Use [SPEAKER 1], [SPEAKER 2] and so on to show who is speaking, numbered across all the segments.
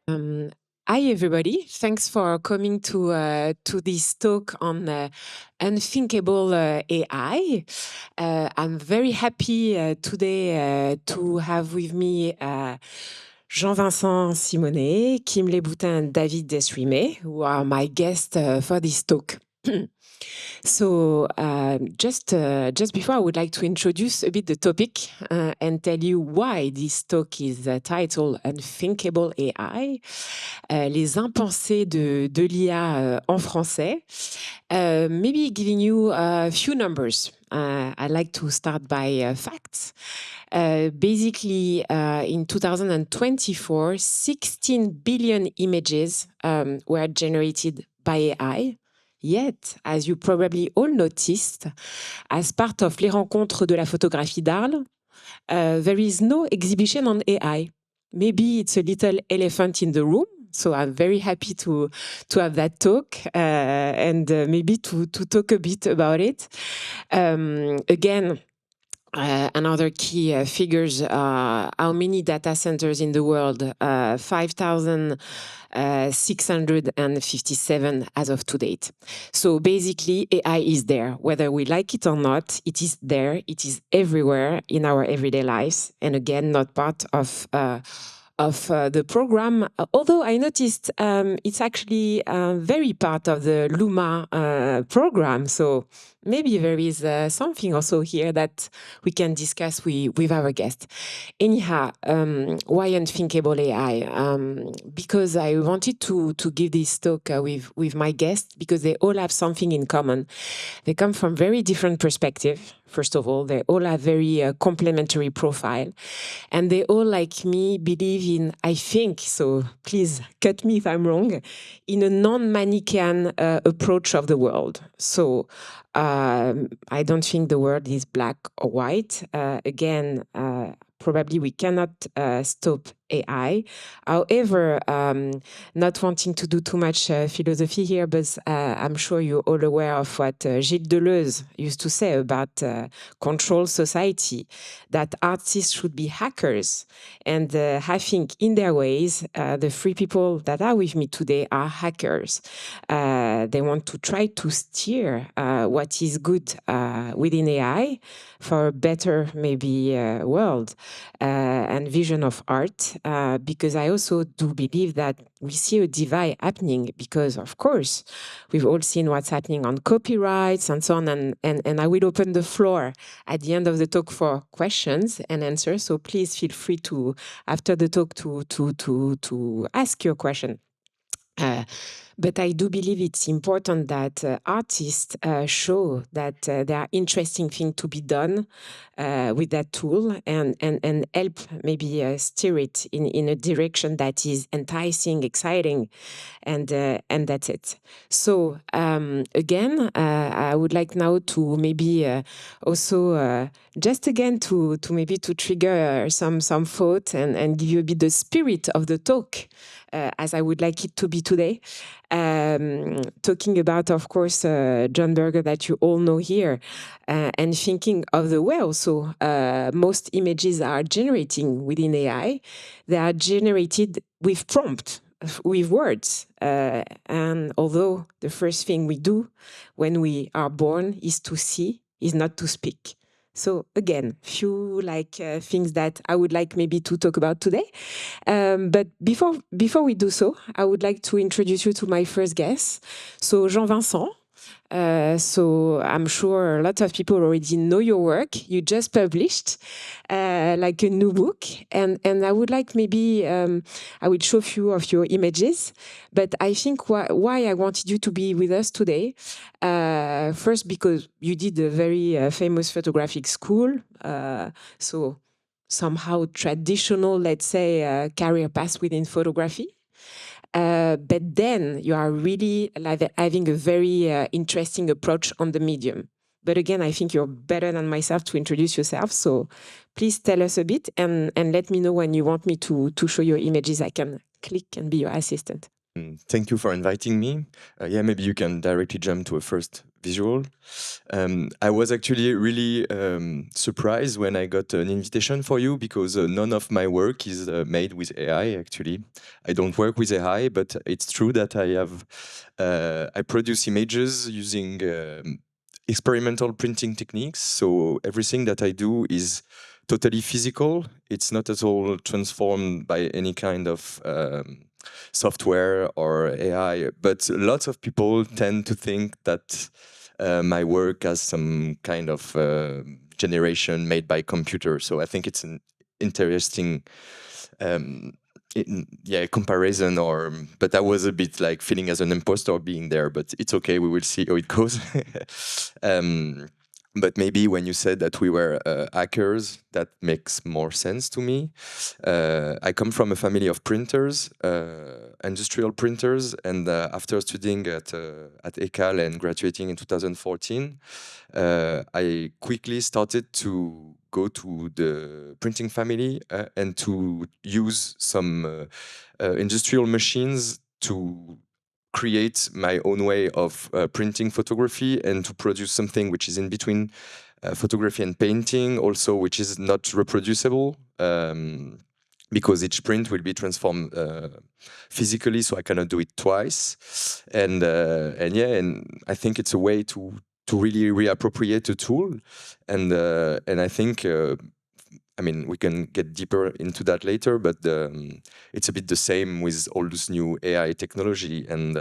[SPEAKER 1] Um, Hi, everybody. Thanks for coming to this talk on Unthinkable AI. I'm very happy today to have with me Jean-Vincent Simonet, Kimberly Boutin, and David Desrimais, who are my guests for this talk. So just before, I would like to introduce a bit the topic and tell you why this talk is titled Unthinkable AI, les impensés de l'IA en français. Maybe giving you a few numbers. I'd like to start by facts. Basically, in 2024, 16 billion images were generated by AI. Yet, as you probably all noticed, as part of les Rencontres de la photographie d'Arles, there is no exhibition on AI. Maybe it's a little elephant in the room. So I'm very happy to have that talk and maybe to talk a bit about it. Again, another key figures, how many data centers in the world? 5,657 as of to date. So basically, AI is there. Whether we like it or not, it is there. It is everywhere in our everyday lives. And again, not part of the program, although I noticed it's actually very part of the Luma program. So maybe there is something also here that we can discuss with our guest. Anyhow, why Unthinkable AI? Because I wanted to give this talk with my guests because they all have something in common. They come from very different perspectives. First of all, they all have very complementary profile. And they all, like me, believe in, I think, so please cut me if I'm wrong, in a non-Manichaean approach of the world. So I don't think the world is black or white. Again, probably we cannot stop AI. However, not wanting to do too much philosophy here, but I'm sure you're all aware of what Gilles Deleuze used to say about control society, that artists should be hackers. And I think in their ways, the three people that are with me today are hackers. They want to try to steer what is good within AI for a better, maybe, world and vision of art. Because I also do believe that we see a divide happening because, of course, we've all seen what's happening on copyrights and so on. And I will open the floor at the end of the talk for questions and answers. So please feel free to, after the talk, to ask your question. But I do believe it's important that artists show that there are interesting things to be done with that tool and help maybe steer it in a direction that is enticing, exciting, and that's it. So again, I would like now to maybe also just again to maybe to trigger some thought and give you a bit the spirit of the talk as I would like it to be today. Talking about, of course, John Berger that you all know here, and thinking of the way also most images are generating within AI. They are generated with prompt, with words. And although the first thing we do when we are born is to see, is not to speak. So again, few things that I would like maybe to talk about today. But before we do so, I would like to introduce you to my first guest. So Jean-Vincent. So I'm sure a lot of people already know your work. You just published like a new book, and I would like maybe I will show a few of your images. But I think why I wanted you to be with us today, first because you did a very famous photographic school, so somehow traditional, let's say, career path within photography. But then you are really having a very interesting approach on the medium. But again, I think you're better than myself to introduce yourself. So please tell us a bit and let me know when you want me to show your images. I can click and be your assistant.
[SPEAKER 2] Thank you for inviting me. Yeah, maybe you can directly jump to a first visual. I was actually really surprised when I got an invitation for you because none of my work is made with AI. Actually, I don't work with AI, but it's true that I produce images using experimental printing techniques. So everything that I do is totally physical. It's not at all transformed by any kind of software or AI. But lots of people tend to think that my work has some kind of generation made by computer. So I think it's an interesting comparison. But I was a bit like feeling as an imposter being there, but it's okay, we will see how it goes. But maybe when you said that we were hackers, that makes more sense to me. I come from a family of printers, industrial printers, and after studying at ECAL and graduating in 2014, I quickly started to go to the printing family and to use some industrial machines to create my own way of printing photography and to produce something which is in between photography and painting, also which is not reproducible. Because each print will be transformed physically, so I cannot do it twice. And I think it's a way to really reappropriate a tool, and I think. I mean, we can get deeper into that later, but it's a bit the same with all this new AI technology, and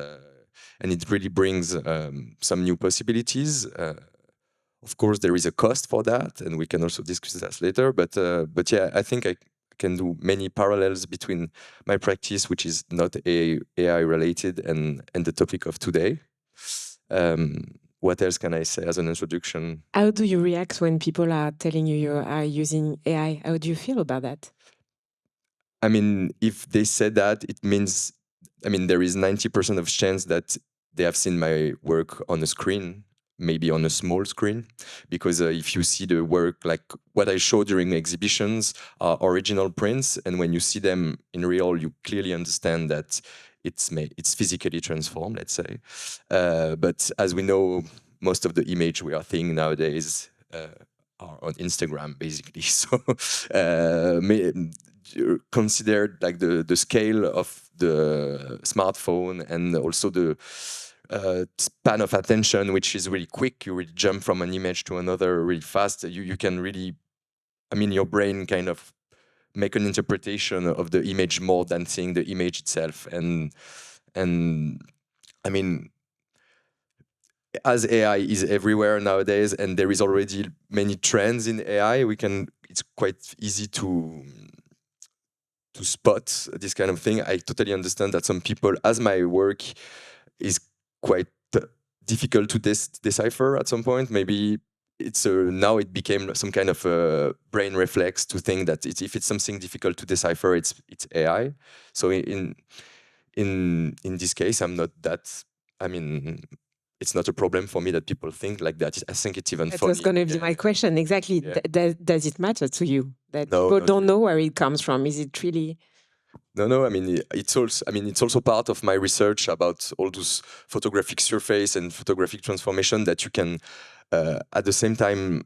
[SPEAKER 2] it really brings some new possibilities. Of course, there is a cost for that, and we can also discuss that later. But yeah, I think I can do many parallels between my practice, which is not AI related, and the topic of today. What else can I say as an introduction?
[SPEAKER 1] How do you react when people are telling you you are using AI? How do you feel about that?
[SPEAKER 2] I mean, if they said that, it means, I mean, there is 90% of chance that they have seen my work on a screen, maybe on a small screen, because if you see the work, like what I show during exhibitions are original prints, and when you see them in real, you clearly understand that it's physically transformed, let's say. But as we know, most of the image we are seeing nowadays are on Instagram, basically. So considered like the scale of the smartphone and also the span of attention, which is really quick. You really jump from an image to another really fast. You can really, I mean, your brain kind of make an interpretation of the image more than seeing the image itself. And I mean, as AI is everywhere nowadays, and there is already many trends in AI, it's quite easy to spot this kind of thing. I totally understand that some people, as my work is quite difficult to decipher at some point, maybe it's now it became some kind of a brain reflex to think that if it's something difficult to decipher, it's AI. So in this case, I'm not that. I mean, it's not a problem for me that people think like that. I think it's even
[SPEAKER 1] That
[SPEAKER 2] funny.
[SPEAKER 1] was going to be my question. Exactly.
[SPEAKER 2] Yeah.
[SPEAKER 1] Does it matter to you that
[SPEAKER 2] No,
[SPEAKER 1] people
[SPEAKER 2] not
[SPEAKER 1] don't
[SPEAKER 2] really.
[SPEAKER 1] know where it comes from? Is it really?
[SPEAKER 2] No. I mean, it's also part of my research about all those photographic surface and photographic transformation that you can, at the same time,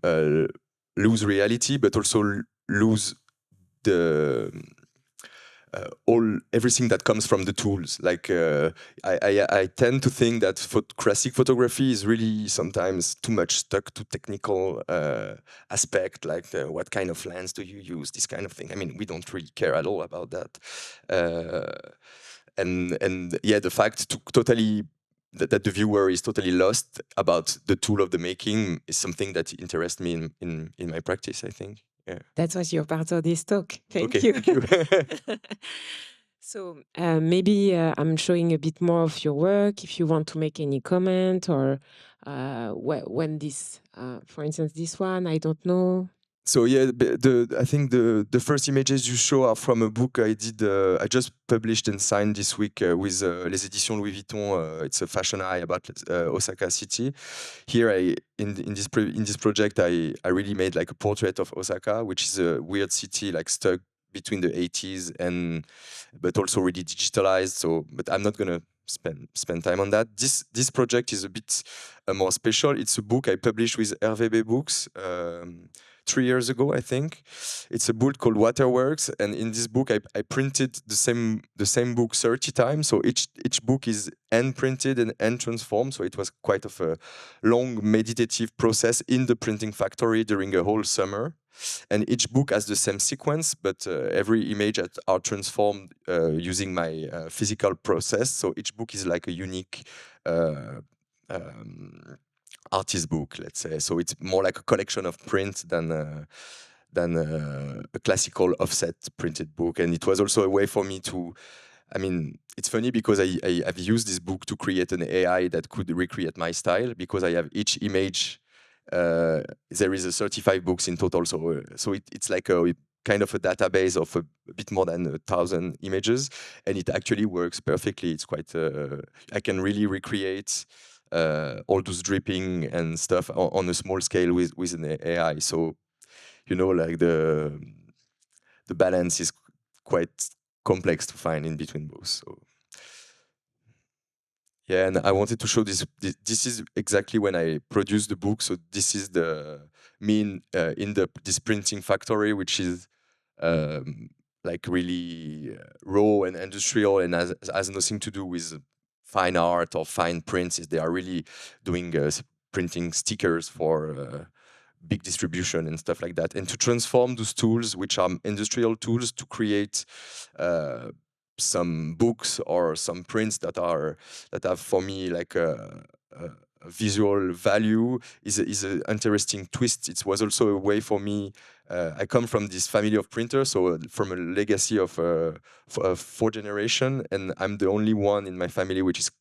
[SPEAKER 2] lose reality, but also lose the everything that comes from the tools. Like I tend to think that classic photography is really sometimes too much stuck to technical aspect, like what kind of lens do you use, this kind of thing. I mean, we don't really care at all about that. And yeah, the fact to totally that the viewer is totally lost about the tool of the making is something that interests me in my practice, I think. Yeah.
[SPEAKER 1] That was your part of this talk. Thank
[SPEAKER 2] Okay,
[SPEAKER 1] you.
[SPEAKER 2] thank you.
[SPEAKER 1] So maybe I'm showing a bit more of your work. If you want to make any comment or when this, for instance, this one, I don't know.
[SPEAKER 2] So yeah, I think the first images you show are from a book I did. I just published and signed this week with les éditions Louis Vuitton. It's a fashion eye about Osaka city. Here, in this project, I really made like a portrait of Osaka, which is a weird city, like stuck between the 80s but also really digitalized. So, but I'm not gonna spend time on that. This project is a bit more special. It's a book I published with RVB Books 3 years ago, I think. It's a book called Waterworks, and in this book I printed the same book 30 times. So each book is hand printed and hand transformed. So it was quite of a long meditative process in the printing factory during a whole summer. And each book has the same sequence, but every image are transformed using my physical process. So each book is like a unique artist book, let's say. So it's more like a collection of print than a classical offset printed book. And it was also a way for me to, I mean, it's funny because I've used this book to create an AI that could recreate my style, because I have each image. There is 35 books in total, so it's like a kind of a database of a bit more than 1,000 images, and it actually works perfectly. It's quite I can really recreate all those dripping and stuff on a small scale with an AI. So like the balance is quite complex to find in between both. So yeah, and I wanted to show this. This is exactly when I produced the book. So this is the mean in this printing factory, which is like really raw and industrial, and has nothing to do with fine art or fine prints. They are really doing printing stickers for big distribution and stuff like that, and to transform those tools, which are industrial tools, to create some books or some prints that have for me like a visual value is an interesting twist. It was also a way for me. I come from this family of printers, so from a legacy of 4 generation, and I'm the only one in my family which is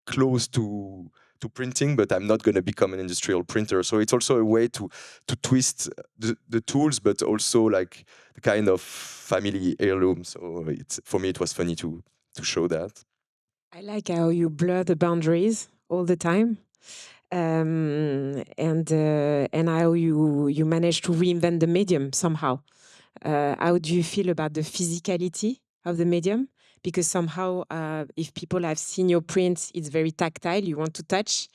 [SPEAKER 2] close to printing, but I'm not going to become an industrial printer. So it's also a way to twist the tools, but also like the kind of family heirloom. So for me it was funny to show that.
[SPEAKER 1] I like how you blur the boundaries all the time, and how you manage to reinvent the medium somehow. How do you feel about the physicality of the medium? Because somehow, if people have seen your prints, it's very tactile. You want to touch,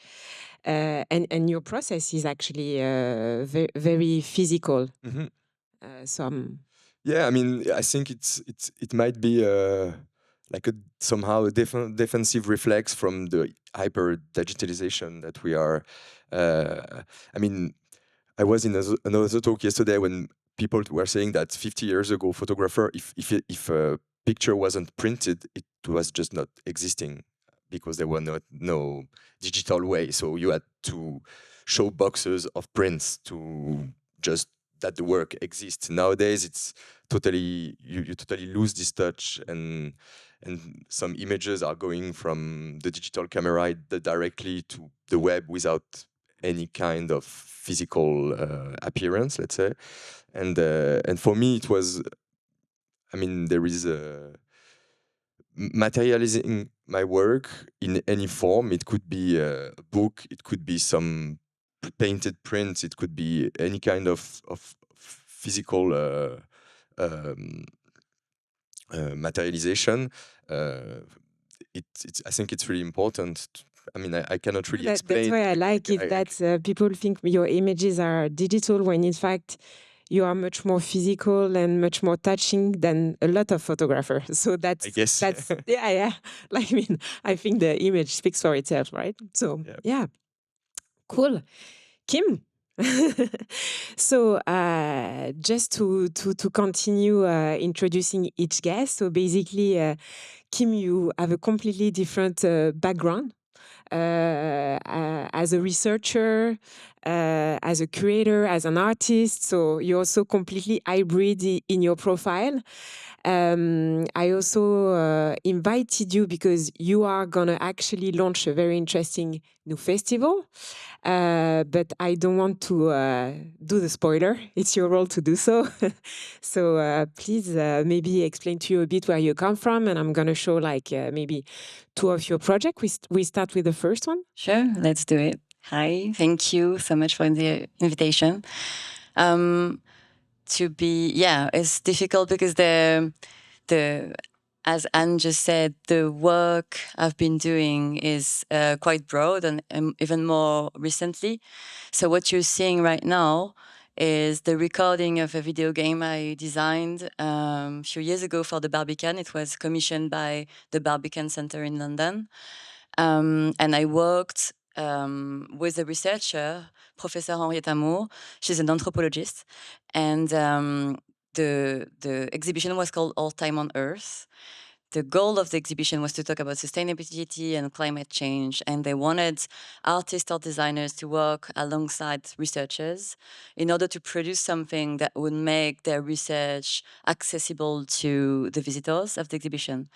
[SPEAKER 1] and your process is actually very, very physical.
[SPEAKER 2] Mm-hmm. Yeah, I mean, I think it might be like somehow a defensive reflex from the hyper digitalization that we are. I mean, I was in another talk yesterday when people were saying that 50 years ago, photographer, if a picture wasn't printed, it was just not existing, because there were no digital way. So you had to show boxes of prints to just that the work exists. Nowadays, it's totally you totally lose this touch, and some images are going from the digital camera directly to the web without any kind of physical appearance, let's say. And for me, it was, I mean, there is materializing my work in any form. It could be a book, it could be some painted prints, it could be any kind of physical materialization. I think it's really important. I mean, I cannot really explain.
[SPEAKER 1] That's why I like it, that people think your images are digital, when in fact you are much more physical and much more touching than a lot of photographers. So that's yeah. Like, I mean, I think the image speaks for itself, right? So yeah. Cool. Kim. So just to continue introducing each guest. So basically, Kim, you have a completely different background. As a researcher, as a creator, as an artist. So you're also completely hybrid in your profile. I also invited you because you are going to actually launch a very interesting new festival. But I don't want to do the spoiler. It's your role to do so. So please maybe explain to you a bit where you come from, and I'm going to show like maybe 2 of your projects. We start with the first one.
[SPEAKER 3] Sure, let's do it. Hi, thank you so much for the invitation. to be, it's difficult because the as Anne just said, the work I've been doing is quite broad and even more recently. So what you're seeing right now is the recording of a video game I designed a few years ago for the Barbican. It was commissioned by the Barbican Center in London. And I worked with a researcher, Professor Henrietta Moore. She's an anthropologist. And the exhibition was called All Time on Earth. The goal of the exhibition was to talk about sustainability and climate change, and they wanted artists or designers to work alongside researchers in order to produce something that would make their research accessible to the visitors of the exhibition.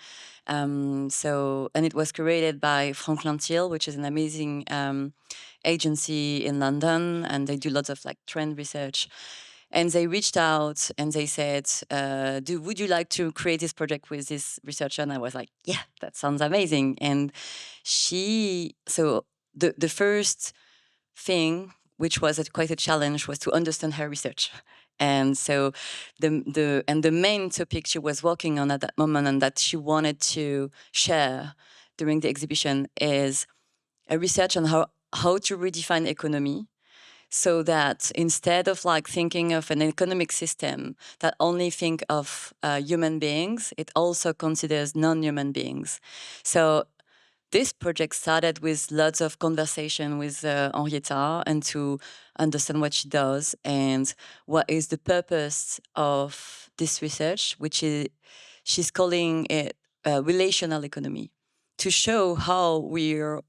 [SPEAKER 3] And it was curated by Franklin Thiel, which is an amazing agency in London, and they do lots of like trend research. And they reached out and they said, would you like to create this project with this researcher? And I was like, yeah, that sounds amazing. And the first thing, which was quite a challenge, was to understand her research. And so the main topic she was working on at that moment and that she wanted to share during the exhibition is a research on how to redefine economy, so that instead of like thinking of an economic system that only think of human beings, it also considers non-human beings. So this project started with lots of conversation with Henrietta and to understand what she does and what is the purpose of this research, which is she's calling it relational economy, to show how we're,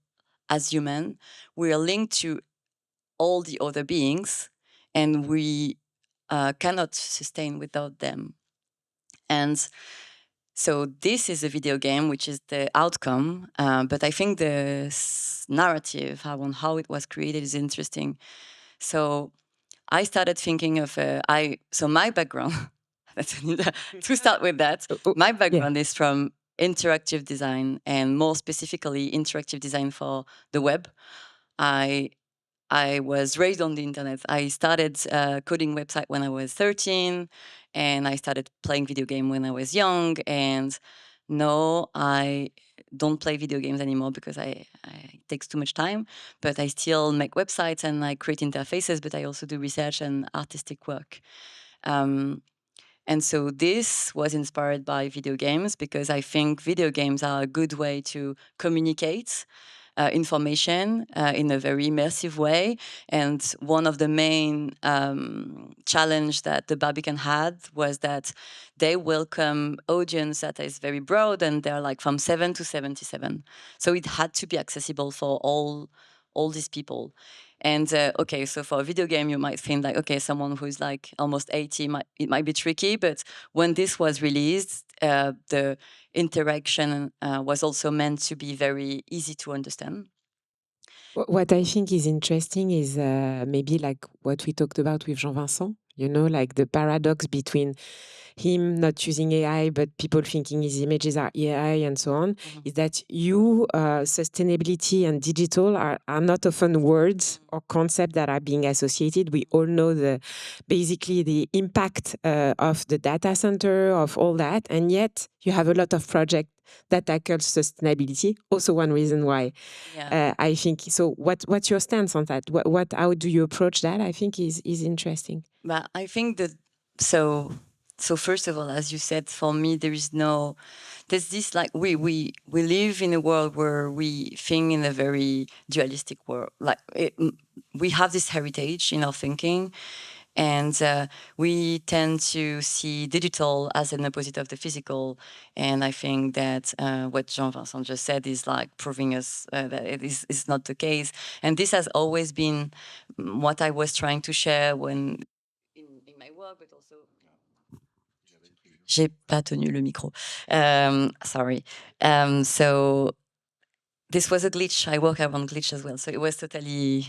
[SPEAKER 3] as human, we are linked to all the other beings, and we cannot sustain without them. And so this is a video game, which is the outcome. But I think the narrative on how it was created is interesting. So I started thinking of so my background. To start with that, my background is from interactive design, and more specifically, interactive design for the web. I was raised on the internet. I started coding website when I was 13, and I started playing video game when I was young. And no, I don't play video games anymore because it takes too much time. But I still make websites and I create interfaces. But I also do research and artistic work. And so this was inspired by video games because I think video games are a good way to communicate information in a very immersive way. And one of the main challenge that the Barbican had was that they welcome audience that is very broad, and they're like from 7 to 77. So it had to be accessible for all these people. And okay, so for a video game, you might think like, okay, someone who's like almost 80, it might be tricky. But when this was released, the interaction was also meant to be very easy to understand.
[SPEAKER 1] What I think is interesting is maybe like what we talked about with Jean-Vincent, like the paradox between him not using AI, but people thinking his images are AI and so on, is that sustainability and digital are not often words or concepts that are being associated. We all know basically the impact of the data center, of all that, and yet you have a lot of projects that tackle sustainability. Also one reason why I think, so what's your stance on that? How do you approach that? I think is interesting.
[SPEAKER 3] But I think that, so first of all, as you said, for me, there's this like, we live in a world where we think in a very dualistic world. Like we have this heritage in our thinking, and we tend to see digital as an opposite of the physical. And I think that what Jean-Vincent just said is like proving us that it is not the case. And this has always been what I was trying to share when in my work, but also. J'ai pas tenu le micro. Sorry. So this was a glitch. I work around glitch as well, so it was totally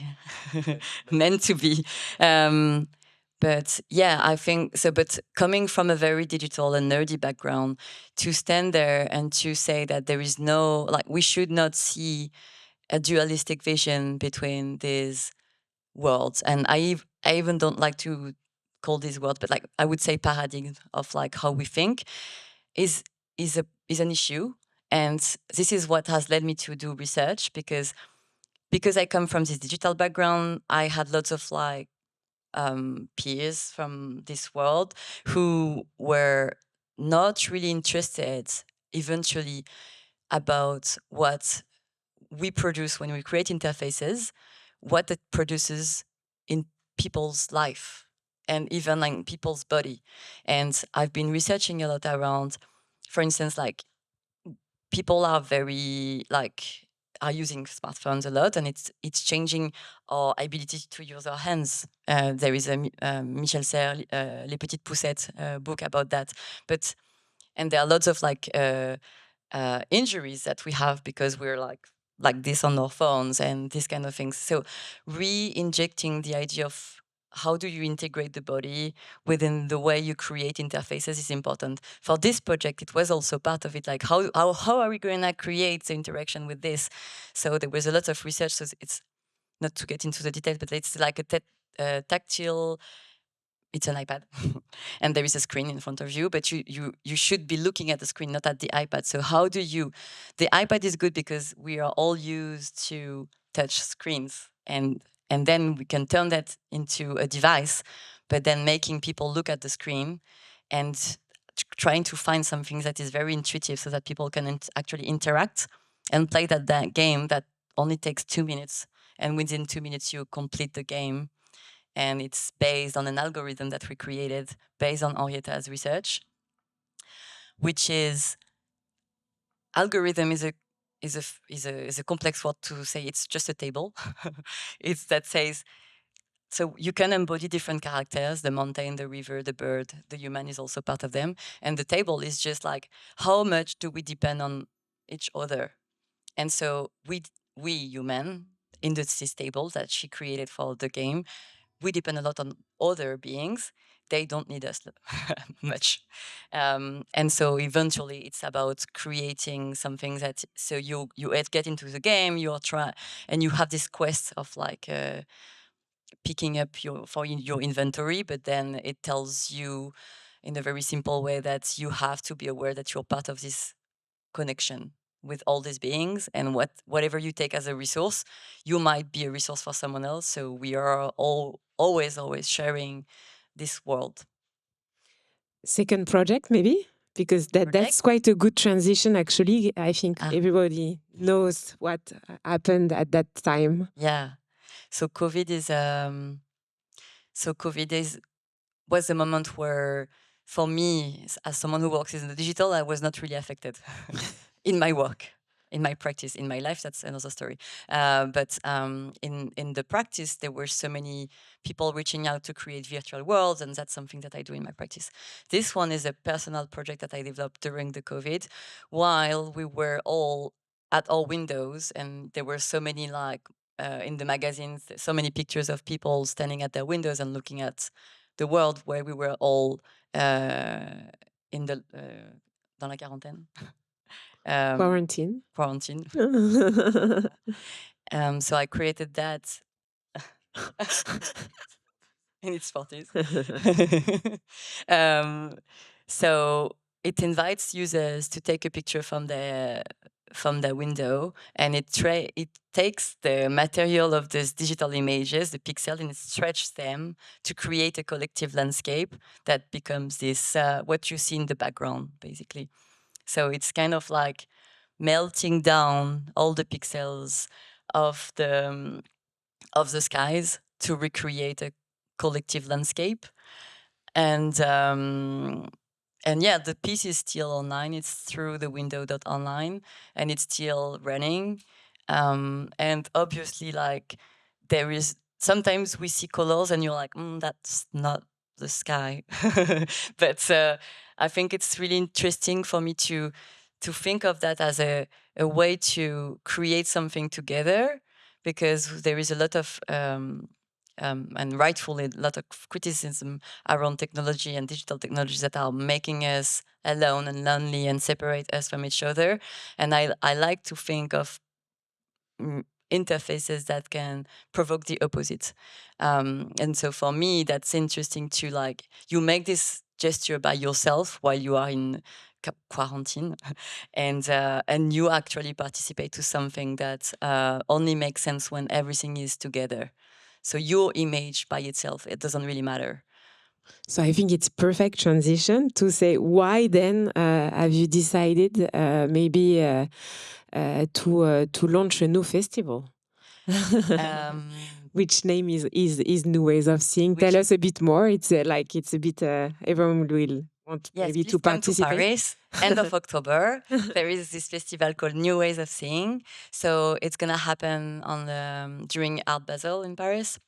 [SPEAKER 3] meant to be. But yeah, I think so. But coming from a very digital and nerdy background, to stand there and to say that there is no, like, we should not see a dualistic vision between these worlds. And I even don't like to call this word, but like I would say paradigm of like how we think is an issue. And this is what has led me to do research, because I come from this digital background. I had lots of like peers from this world who were not really interested eventually about what we produce when we create interfaces, what it produces in people's life and even like people's body. And I've been researching a lot around, for instance, like people are very like are using smartphones a lot, and it's changing our ability to use our hands. There is a Michel Serres, Les Petites Poussettes book about that. And there are lots of like injuries that we have because we're like this on our phones and these kind of things. So re-injecting the idea of how do you integrate the body within the way you create interfaces is important. For this project, it was also part of it, like how are we going to create the interaction with this? So there was a lot of research. So it's not to get into the details, but it's like a tactile, it's an iPad and there is a screen in front of you, but you should be looking at the screen, not at the iPad. So how do you, the iPad is good because we are all used to touch screens, and then we can turn that into a device, but then making people look at the screen and trying to find something that is very intuitive so that people can actually interact and play that game that only takes 2 minutes. And within 2 minutes, you complete the game, and it's based on an algorithm that we created based on Henrietta's research, which is algorithm is a complex word to say. It's just a table. It's that says, so you can embody different characters: the mountain, the river, the bird, the human is also part of them. And the table is just like, how much do we depend on each other? And so we human in this table that she created for the game, we depend a lot on other beings. They don't need us much. And so eventually it's about creating something that, so you get into the game, you're and you have this quest of like picking up your inventory, but then it tells you in a very simple way that you have to be aware that you're part of this connection with all these beings, and whatever you take as a resource, you might be a resource for someone else. So we are all always sharing this world.
[SPEAKER 1] Second project, maybe? Because that's quite a good transition, actually. I think everybody knows what happened at that time.
[SPEAKER 3] Yeah. So COVID was a moment where, for me, as someone who works in the digital, I was not really affected in my work, in my practice, in my life. That's another story. But in the practice, there were so many people reaching out to create virtual worlds, and that's something that I do in my practice. This one is a personal project that I developed during the COVID, while we were all at our windows, and there were so many in the magazines, so many pictures of people standing at their windows and looking at the world, where we were all in the dans la quarantaine.
[SPEAKER 1] Quarantine.
[SPEAKER 3] So I created that in its 40s. So it invites users to take a picture from the window, and it takes the material of these digital images, the pixel, and it stretches them to create a collective landscape that becomes this what you see in the background, basically. So it's kind of like melting down all the pixels of the skies to recreate a collective landscape. And yeah, the piece is still online. It's through the window.online, and it's still running. And obviously, like, there is sometimes we see colors and you're like, that's not the sky. But I think it's really interesting for me to think of that as a way to create something together, because there is a lot of and rightfully a lot of criticism around technology and digital technologies that are making us alone and lonely and separate us from each other. And I like to think of interfaces that can provoke the opposite. And so for me, that's interesting to like, you make this gesture by yourself while you are in quarantine, and you actually participate to something that only makes sense when everything is together. So your image by itself, it doesn't really matter.
[SPEAKER 1] So I think it's perfect transition to say, why then have you decided maybe to launch a new festival? Which name is New Ways of Seeing? Tell us a bit more. It's it's a bit everyone will want maybe
[SPEAKER 3] please
[SPEAKER 1] to
[SPEAKER 3] come to
[SPEAKER 1] participate.
[SPEAKER 3] Paris, end of October. There is this festival called New Ways of Seeing. So it's gonna happen on during Art Basel in Paris.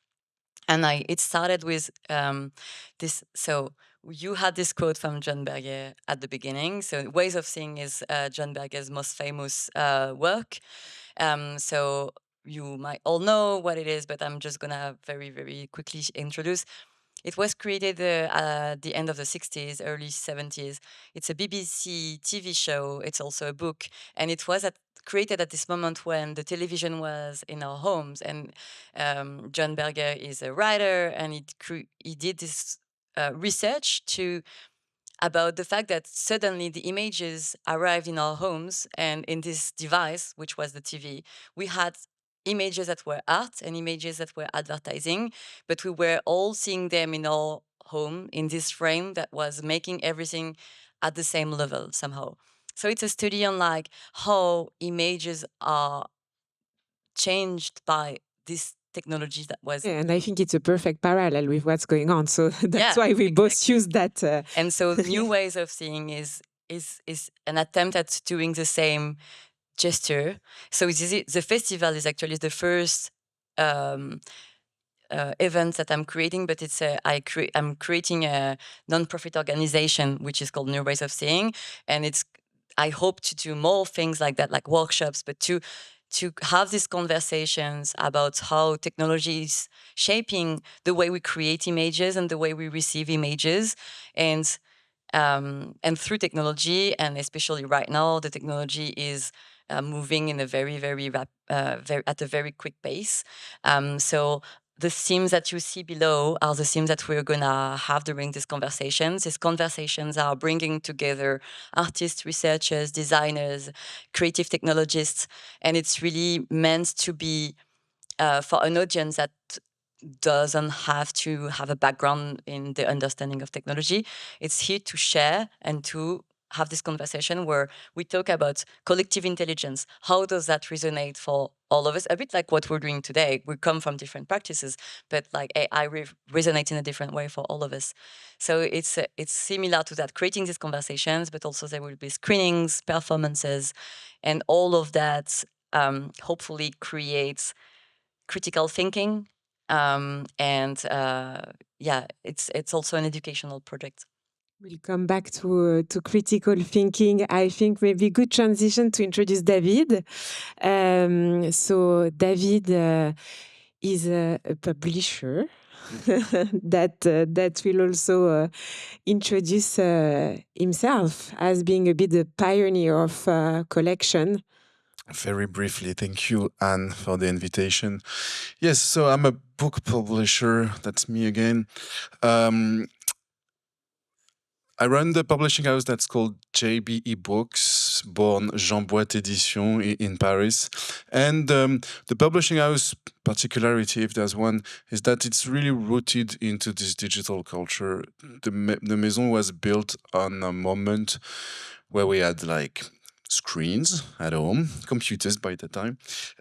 [SPEAKER 3] And it started with this. So you had this quote from John Berger at the beginning. So Ways of Seeing is John Berger's most famous work. So you might all know what it is, but I'm just gonna very, very quickly introduce. It was created at the end of the 60s, early 70s. It's a BBC TV show. It's also a book. And it was created at this moment when the television was in our homes. And John Berger is a writer, and he did this research about the fact that suddenly the images arrived in our homes, and in this device, which was the TV, we had images that were art and images that were advertising, but we were all seeing them in our home in this frame that was making everything at the same level somehow. So it's a study on like how images are changed by this technology that was.
[SPEAKER 1] Yeah, and I think it's a perfect parallel with what's going on. So that's why we both use that.
[SPEAKER 3] And so New Ways of Seeing is an attempt at doing the same gesture. So the festival is actually the first event that I'm creating, but I'm creating a non-profit organization which is called New Ways of Seeing, and I hope to do more things like that, like workshops, but to have these conversations about how technology is shaping the way we create images and the way we receive images, and through technology, and especially right now, the technology is moving in a very, very at a very quick pace. So the themes that you see below are the themes that we're gonna have during these conversations. These conversations are bringing together artists, researchers, designers, creative technologists, and it's really meant to be for an audience that doesn't have to have a background in the understanding of technology. It's here to share and to have this conversation where we talk about collective intelligence. How does that resonate for all of us? A bit like what we're doing today. We come from different practices, but like AI resonates in a different way for all of us. So it's similar to that, creating these conversations, but also there will be screenings, performances, and all of that hopefully creates critical thinking. It's also an educational project.
[SPEAKER 1] We'll come back to critical thinking. I think maybe good transition to introduce David. So David is a publisher that will also introduce himself as being a bit the pioneer of collection.
[SPEAKER 4] Very briefly, thank you, Anne, for the invitation. Yes, so I'm a book publisher. That's me again. I run the publishing house that's called JBE Books, born Jean Boite Edition in Paris. And the publishing house particularity, if there's one, is that it's really rooted into this digital culture. The Maison was built on a moment where we had like screens at home, computers by the time,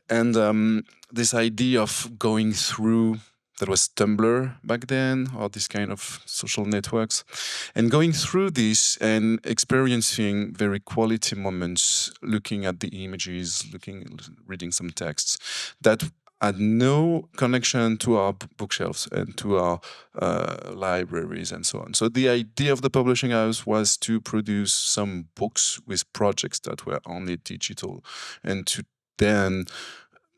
[SPEAKER 4] and this idea of going through, that was Tumblr back then, or this kind of social networks, and going through this and experiencing very quality moments, looking at the images, reading some texts that had no connection to our bookshelves and to our libraries and so on. So the idea of the publishing house was to produce some books with projects that were only digital, and to then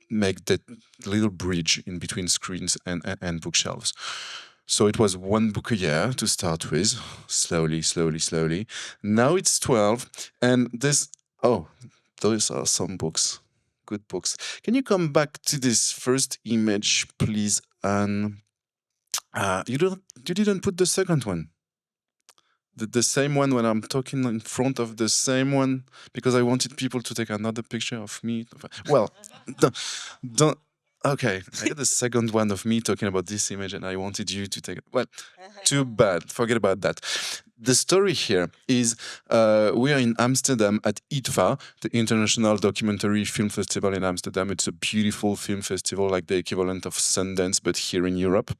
[SPEAKER 4] make that little bridge in between screens and bookshelves. So it was one book a year to start with, slowly. Now it's 12, and those are some books good books. Can you come back to this first image, please? And you didn't put the second one. The same one when I'm talking in front of the same one because I wanted people to take another picture of me. Well, don't. Okay, I got the second one of me talking about this image, and I wanted you to take it. Well, too bad. Forget about that. The story here is we are in Amsterdam at ITVA, the International Documentary Film Festival in Amsterdam. It's a beautiful film festival, like the equivalent of Sundance, but here in Europe.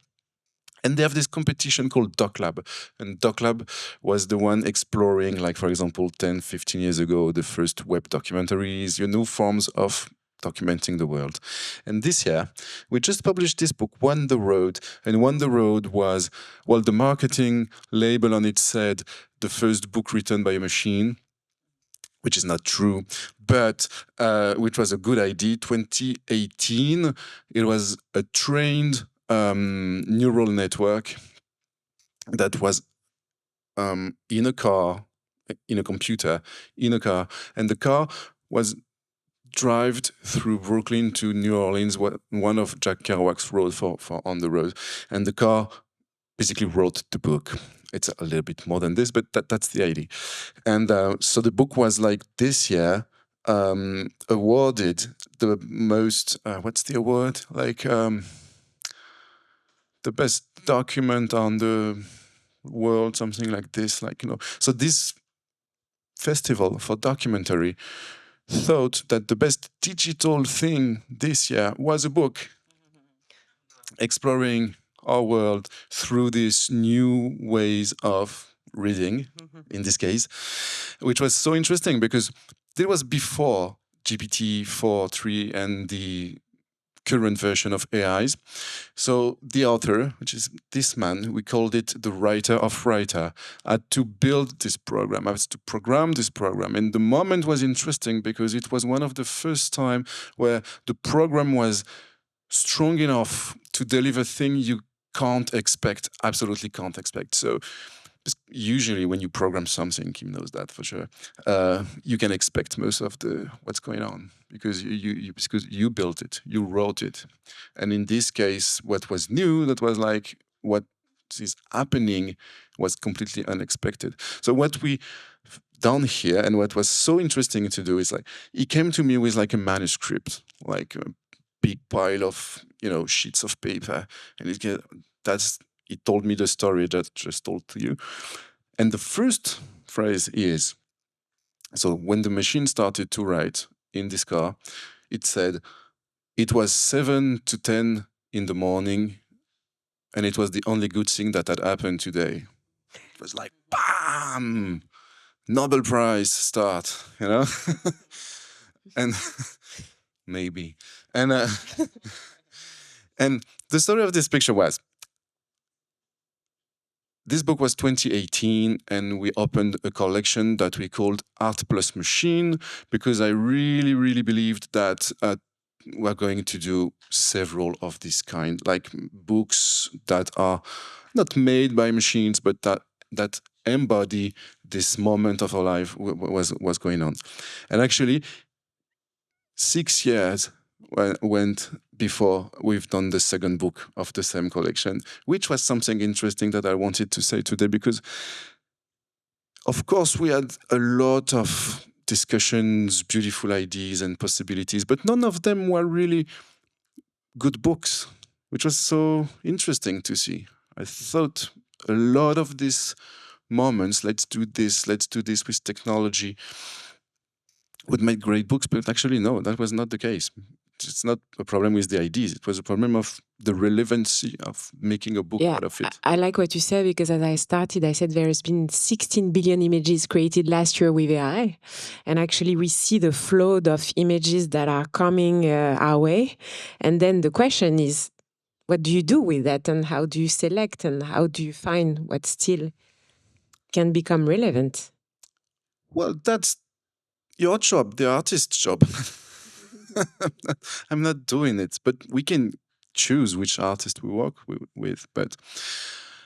[SPEAKER 4] And they have this competition called DocLab. And DocLab was the one exploring, like, for example, 10, 15 years ago, the first web documentaries, new forms of documenting the world. And this year, we just published this book, One the Road. And One the Road was, well, the marketing label on it said the first book written by a machine, which is not true, but which was a good idea. 2018, it was a trained neural network that was in a car, in a computer, in a car, and the car was driven through Brooklyn to New Orleans, one of Jack Kerouac's roads for On the Road, and the car basically wrote the book. It's a little bit more than this, but that's the idea. And so the book was like this year awarded the most, what's the award? Like the best document on the world, something like this. So this festival for documentary thought that the best digital thing this year was a book exploring our world through these new ways of reading, in this case, which was so interesting because it was before GPT-4, 3, and the current version of AIs. So the author, which is this man, we called it the writer of writer, had to build this program, had to program this program. And the moment was interesting because it was one of the first time where the program was strong enough to deliver things you can't expect, absolutely can't expect. So usually when you program something, Kim knows that for sure, you can expect most of the what's going on because you built it, you wrote it. And in this case, what was new, that was like what is happening was completely unexpected. So what we done here and what was so interesting to do is like, he came to me with like a manuscript, like a big pile of, sheets of paper. And he told me the story that I just told to you. And the first phrase is, so when the machine started to write in this car, it said, it was 7 to 10 in the morning, and it was the only good thing that had happened today. It was like, bam! Nobel Prize start, and maybe. And and the story of this picture was, this book was 2018, and we opened a collection that we called Art Plus Machine, because I really, really believed that we're going to do several of this kind, like books that are not made by machines, but that embody this moment of our life was going on. And actually, 6 years went before we've done the second book of the same collection, which was something interesting that I wanted to say today, because of course we had a lot of discussions, beautiful ideas and possibilities, but none of them were really good books, which was so interesting to see. I thought a lot of these moments, let's do this with technology, would make great books, but actually no, that was not the case. It's not a problem with the ideas. It was a problem of the relevancy of making a book out of it.
[SPEAKER 1] I like what you said, because as I started, I said there has been 16 billion images created last year with AI. And actually we see the flood of images that are coming our way. And then the question is, what do you do with that? And how do you select? And how do you find what still can become relevant?
[SPEAKER 4] Well, that's your job, the artist's job. I'm not doing it, but we can choose which artist we work with. But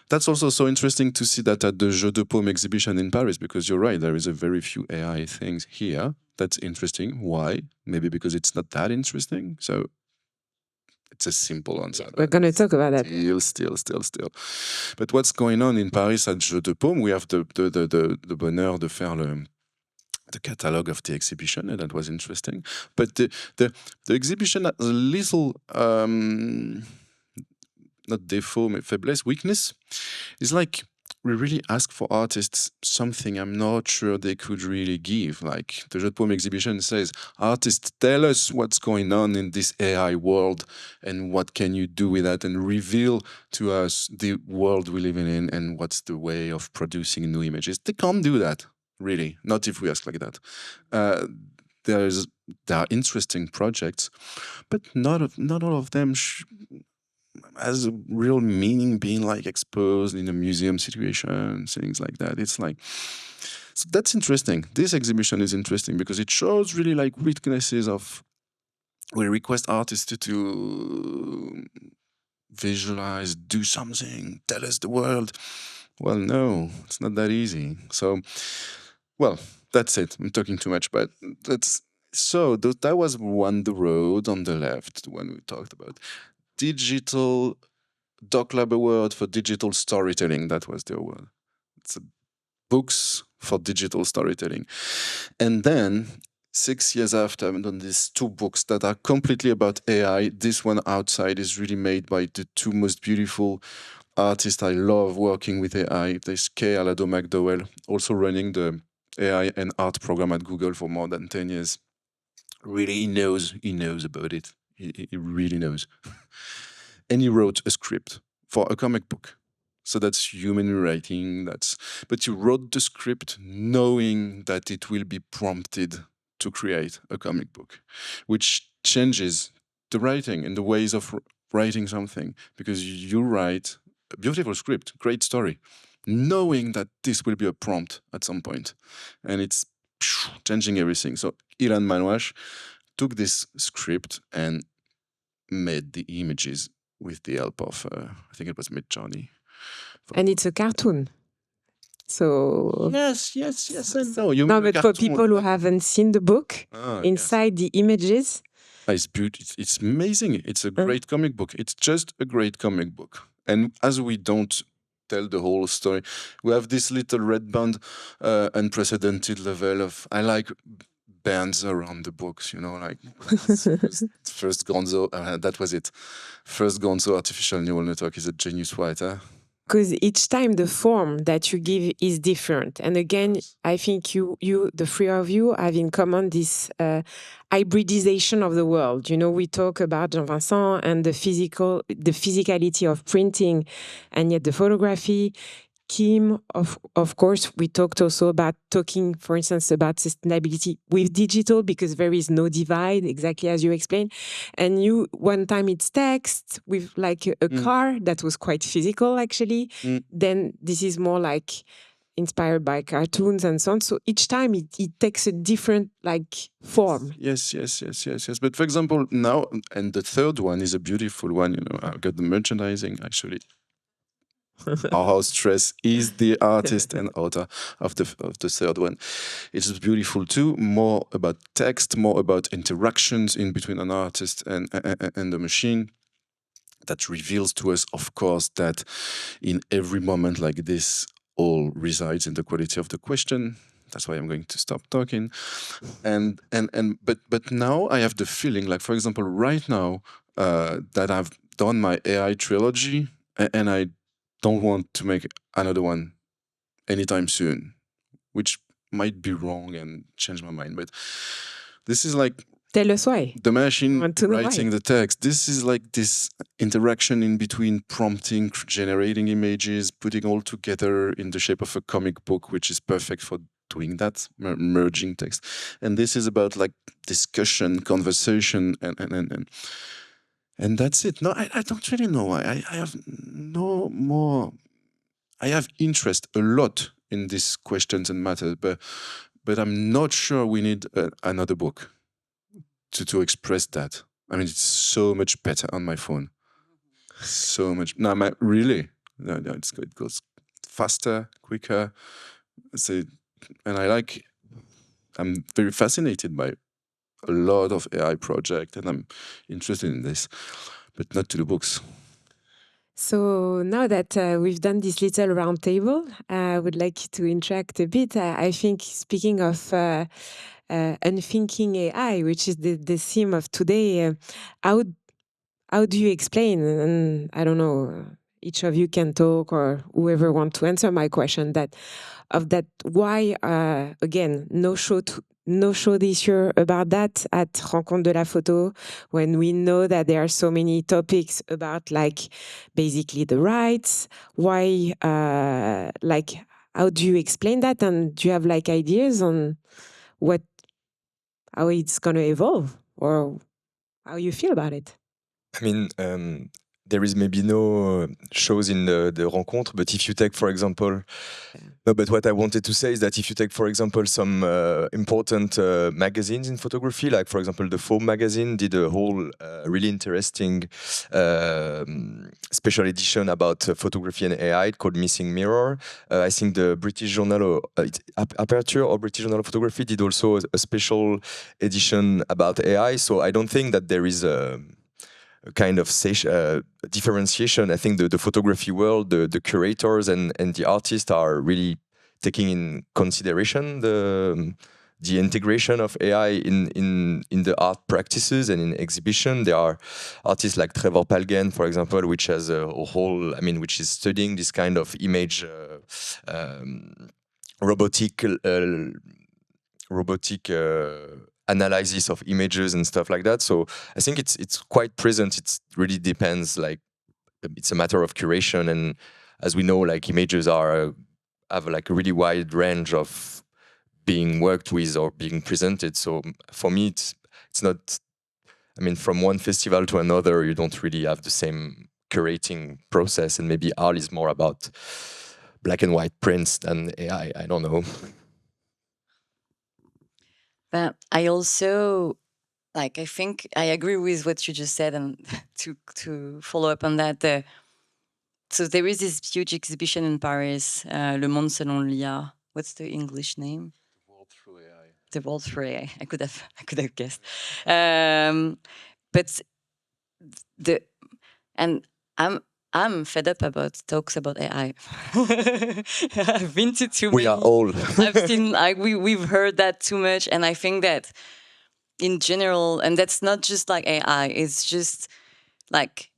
[SPEAKER 4] that's also so interesting to see that at the Jeux de Paume exhibition in Paris, because you're right, there is a very few AI things here. That's interesting. Why? Maybe because it's not that interesting. So it's a simple answer.
[SPEAKER 1] We're going to talk about that.
[SPEAKER 4] Still. But what's going on in Paris at Jeux de Paume? We have the bonheur de faire the catalogue of the exhibition, and that was interesting. But the exhibition has a little not défaut, mais faiblesse, weakness. It's like we really ask for artists something I'm not sure they could really give. Like the Jeux de Paume exhibition says, artists, tell us what's going on in this AI world and what can you do with that, and reveal to us the world we live in and what's the way of producing new images. They can't do that, really, not if we ask like that. There are interesting projects, but not all of them has a real meaning being like exposed in a museum situation, things like that. It's like, so that's interesting. This exhibition is interesting because it shows really like weaknesses of, we request artists to visualize, do something, tell us the world. Well, no, it's not that easy. So, well, that's it. I'm talking too much, but that was the road on the left when we talked about digital Doc Lab Award for digital storytelling. That was the award. It's books for digital storytelling. And then 6 years after, I've done these 2 books that are completely about AI. This one, Outside, is really made by the 2 most beautiful artists. I love working with AI. There's Kay Alado McDowell, also running the AI and art program at Google for more than 10 years. Really, he knows about it. He really knows. And he wrote a script for a comic book. So that's human writing. But you wrote the script knowing that it will be prompted to create a comic book, which changes the writing and the ways of writing something, because you write a beautiful script, great story, knowing that this will be a prompt at some point, and it's changing everything. So Ilan Manwash took this script and made the images with the help of, I think it was Midjourney.
[SPEAKER 1] And it's a cartoon. So
[SPEAKER 4] yes. And no, you
[SPEAKER 1] no,
[SPEAKER 4] mean
[SPEAKER 1] but for people who haven't seen the book, inside the images,
[SPEAKER 4] it's beautiful. It's amazing. It's a great comic book. It's just a great comic book. And as we don't tell the whole story, we have this little red band, unprecedented level of, I like bands around the books, like first Gonzo, that was it. First Gonzo artificial neural network is a genius writer.
[SPEAKER 1] Because each time the form that you give is different. And again, I think you, the 3 of you, have in common this hybridization of the world. We talk about Jean-Vincent and the physicality of printing, and yet the photography. Kim, of course, we talked also about talking, for instance, about sustainability with digital, because there is no divide, exactly as you explained. And you, one time it's text with like a car that was quite physical, actually. Then this is more like inspired by cartoons and so on. So each time it takes a different like form.
[SPEAKER 4] Yes. But for example, now, and the third one is a beautiful one, I've got the merchandising, actually. Our Stress is the artist and author of the third one. It's beautiful too, more about text, more about interactions in between an artist and the machine. That reveals to us, of course, that in every moment like this, all resides in the quality of the question. That's why I'm going to stop talking. But now I have the feeling, like, for example, right now, that I've done my AI trilogy, and I don't want to make another one anytime soon, which might be wrong and change my mind. But this is like,
[SPEAKER 1] tell us why.
[SPEAKER 4] The machine writing the text. This is like this interaction in between prompting, generating images, putting all together in the shape of a comic book, which is perfect for doing that, merging text. And this is about like discussion, conversation, and that's it. No, I don't really know why. I have no more. I have interest a lot in these questions and matters, but I'm not sure we need another book to express that. I mean, it's so much better on my phone. So much. No, really. No, it goes faster, quicker. And I like I'm very fascinated by a lot of AI projects, and I'm interested in this, but not to the books.
[SPEAKER 1] So now that we've done this little round table, I would like to interact a bit. I think speaking of unthinking AI, which is the theme of today, how do you explain? And I don't know, each of you can talk or whoever want to answer my question that why again no show this year about that at Rencontres de la Photo, when we know that there are so many topics about like basically the rights. Why like how do you explain that, and do you have like ideas on how it's going to evolve or how you feel about it?
[SPEAKER 2] I mean, there is maybe no shows in the Rencontres, but if you take, for example, no, but what I wanted to say is that if you take, for example, some important magazines in photography, like, for example, the Faux magazine did a whole really interesting special edition about photography and AI called Missing Mirror. I think the British Journal, Aperture or British Journal of Photography did also a special edition about AI. So I don't think that there is a kind of differentiation. I think the photography world, the curators and the artists are really taking in consideration the integration of AI in the art practices and in exhibition. There are artists like Trevor Palgen, for example, which has a whole, which is studying this kind of image robotic analysis of images and stuff like that. So I think it's quite present. It really depends. Like, it's a matter of curation, and as we know, like, images have like a really wide range of being worked with or being presented. So for me, it's not. From one festival to another, you don't really have the same curating process, and maybe art is more about black and white prints than AI. I don't know.
[SPEAKER 3] But I also I think I agree with what you just said, and to follow up on that. So there is this huge exhibition in Paris, Le Monde selon l'IA. What's the English name? The World Through AI. I could have guessed. But I'm fed up about talks about AI. I've been to too many.
[SPEAKER 2] We are all.
[SPEAKER 3] I've seen we've heard that too much, and I think that in general, and that's not just like AI. It's just like,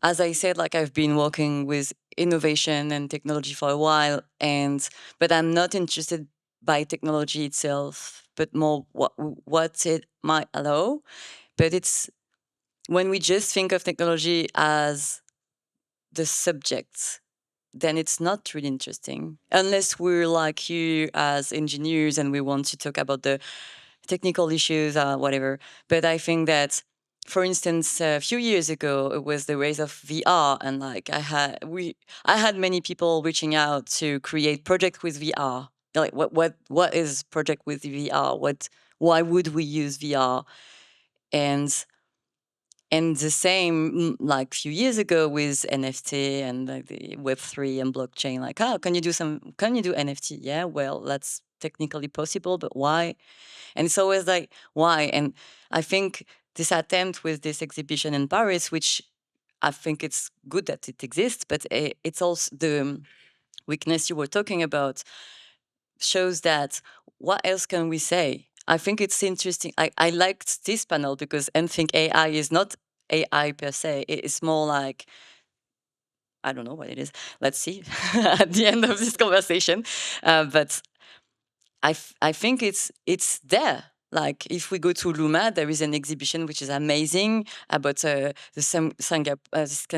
[SPEAKER 3] as I said, like, I've been working with innovation and technology for a while, but I'm not interested by technology itself, but more what it might allow. But it's when we just think of technology as the subject, then it's not really interesting, unless we're like you as engineers and we want to talk about the technical issues or whatever. But I think that, for instance, a few years ago, it was the rise of VR, and like I had many people reaching out to create project with VR. Like, what is project with VR? Why would we use VR? And the same, like, few years ago with NFT and like the Web3 and blockchain, like, can you do NFT? Yeah, well, that's technically possible, but why? And it's always like, why? And I think this attempt with this exhibition in Paris, which I think it's good that it exists, but it's also the weakness you were talking about, shows that what else can we say? I think it's interesting. I liked this panel because Unthink AI is not AI per se. It's more like, I don't know what it is. Let's see at the end of this conversation. But I think it's there. Like, if we go to Luma, there is an exhibition which is amazing about the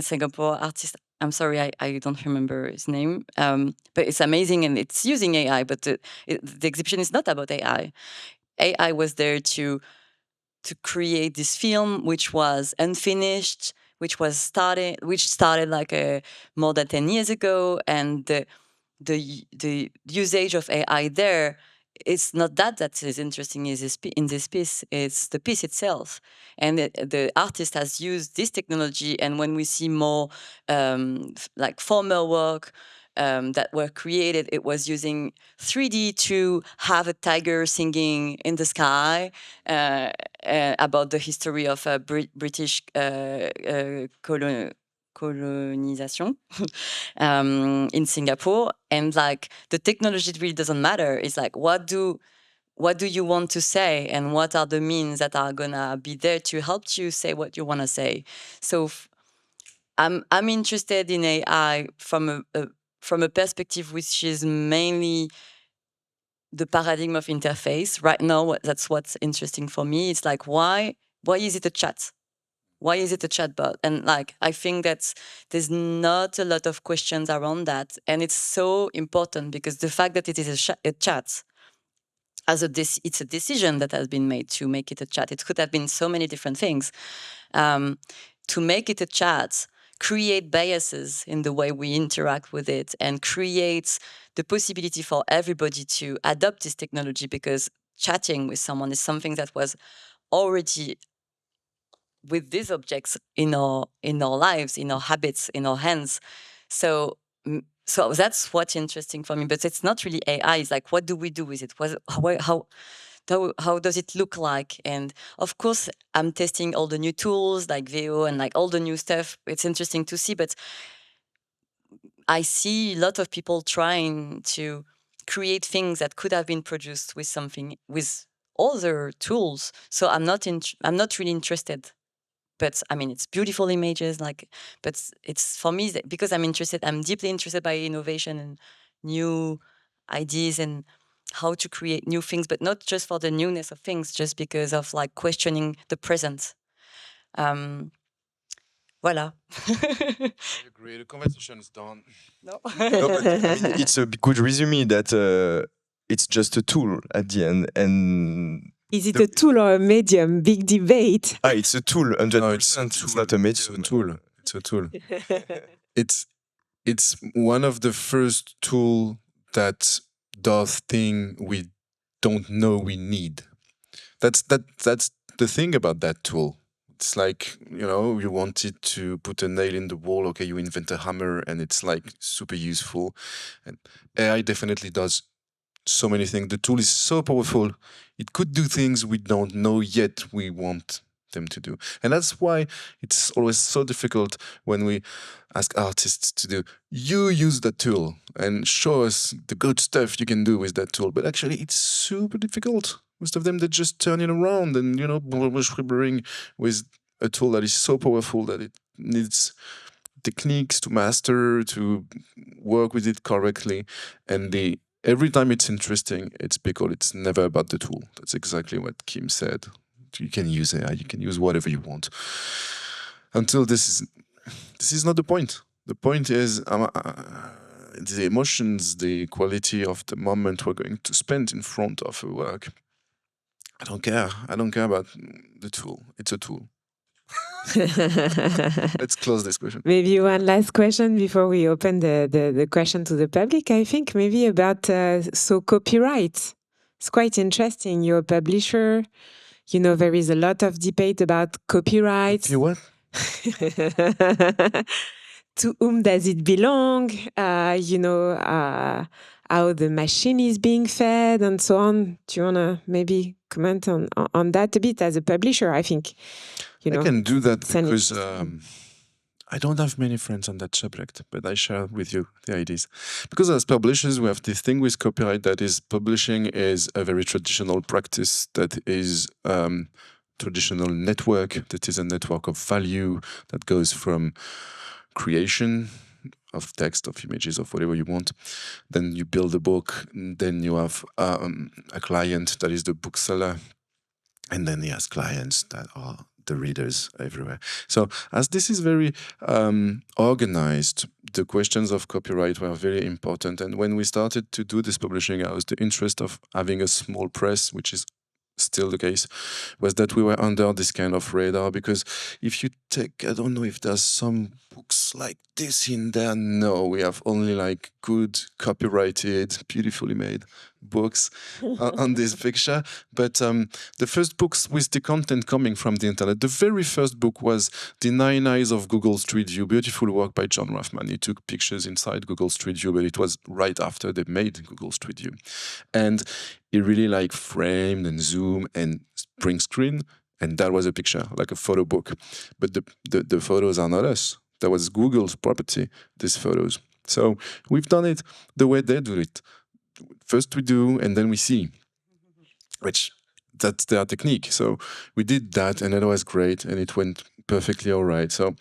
[SPEAKER 3] Singapore artist. I'm sorry, I don't remember his name. But it's amazing, and it's using AI. But the exhibition is not about AI. AI was there to create this film, which was unfinished, which started like more than 10 years ago, and the usage of AI there, it's not that is interesting in this piece. It's the piece itself, and the artist has used this technology. And when we see more like formal work, that were created, it was using 3D to have a tiger singing in the sky about the history of British colonization in Singapore. And like the technology really doesn't matter. It's like, what do you want to say, and what are the means that are gonna be there to help you say what you want to say? So I'm interested in AI from a perspective which is mainly the paradigm of interface. Right now, that's what's interesting for me. It's like, why is it a chat? Why is it a chatbot? And like, I think that there's not a lot of questions around that, and it's so important because the fact that it is a chat, it's a decision that has been made to make it a chat. It could have been so many different things. To make it a chat, create biases in the way we interact with it, and create the possibility for everybody to adopt this technology, because chatting with someone is something that was already with these objects in our lives, in our habits, in our hands. So that's what's interesting for me. But it's not really AI. It's like, what do we do with it? How does it look like? And of course, I'm testing all the new tools like VO and like all the new stuff. It's interesting to see, but I see a lot of people trying to create things that could have been produced with other tools. So I'm not really interested. But I mean, it's beautiful images, but it's for me because I'm deeply interested by innovation and new ideas and how to create new things, but not just for the newness of things, just because of like questioning the present. Voilà.
[SPEAKER 4] I agree. The conversation is done.
[SPEAKER 3] No.
[SPEAKER 2] No, but I mean, it's a good resume that it's just a tool at the end. And
[SPEAKER 1] is it a tool or a medium? Big debate.
[SPEAKER 2] It's a tool, 100%.
[SPEAKER 4] No,
[SPEAKER 2] it's not a medium.
[SPEAKER 4] It's a tool. It's one of the first tool that does thing we don't know we need. That's the thing about that tool. It's like, you wanted to put a nail in the wall. Okay, you invent a hammer, and it's like super useful. And AI definitely does so many things. The tool is so powerful. It could do things we don't know yet we want them to do. And that's why it's always so difficult when we ask artists to do, you use that tool and show us the good stuff you can do with that tool. But actually, it's super difficult. Most of them, they just turn it around and, scribbling with a tool that is so powerful that it needs techniques to master, to work with it correctly. And every time it's interesting, it's because it's never about the tool. That's exactly what Kim said. You can use AI, you can use whatever you want. Until this is not the point. The point is the emotions, the quality of the moment we're going to spend in front of a work. I don't care. I don't care about the tool. It's a tool. Let's close this question.
[SPEAKER 1] Maybe one last question before we open the question to the public. I think maybe about copyright. It's quite interesting. You're a publisher. There is a lot of debate about copyright.
[SPEAKER 4] You what?
[SPEAKER 1] To whom does it belong? How the machine is being fed and so on. Do you want to maybe comment on that a bit as a publisher? I think,
[SPEAKER 4] I can do that because I don't have many friends on that subject, but I share with you the ideas. Because as publishers, we have this thing with copyright that is publishing is a very traditional practice that is traditional network, that is a network of value that goes from creation of text, of images, of whatever you want. Then you build a book, then you have a client that is the bookseller, and then he has clients that are the readers everywhere. So as this is very organized, the questions of copyright were very important. And when we started to do this publishing house, the interest of having a small press, which is still the case, was that we were under this kind of radar. Because if you take, I don't know if there's some books like this in there. No, we have only like good, copyrighted, beautifully made. books on this picture. But the first books with the content coming from the internet, the very first book was The Nine Eyes of Google Street View, beautiful work by John Ruffman. He took pictures inside Google Street View, but it was right after they made Google Street View. And he really like framed and zoom and spring screen. And that was a picture, like a photo book. But the photos are not us. That was Google's property, these photos. So we've done it the way they do it. First we do, and then we see, which that's their technique. So we did that, and it was great, and it went perfectly all right. So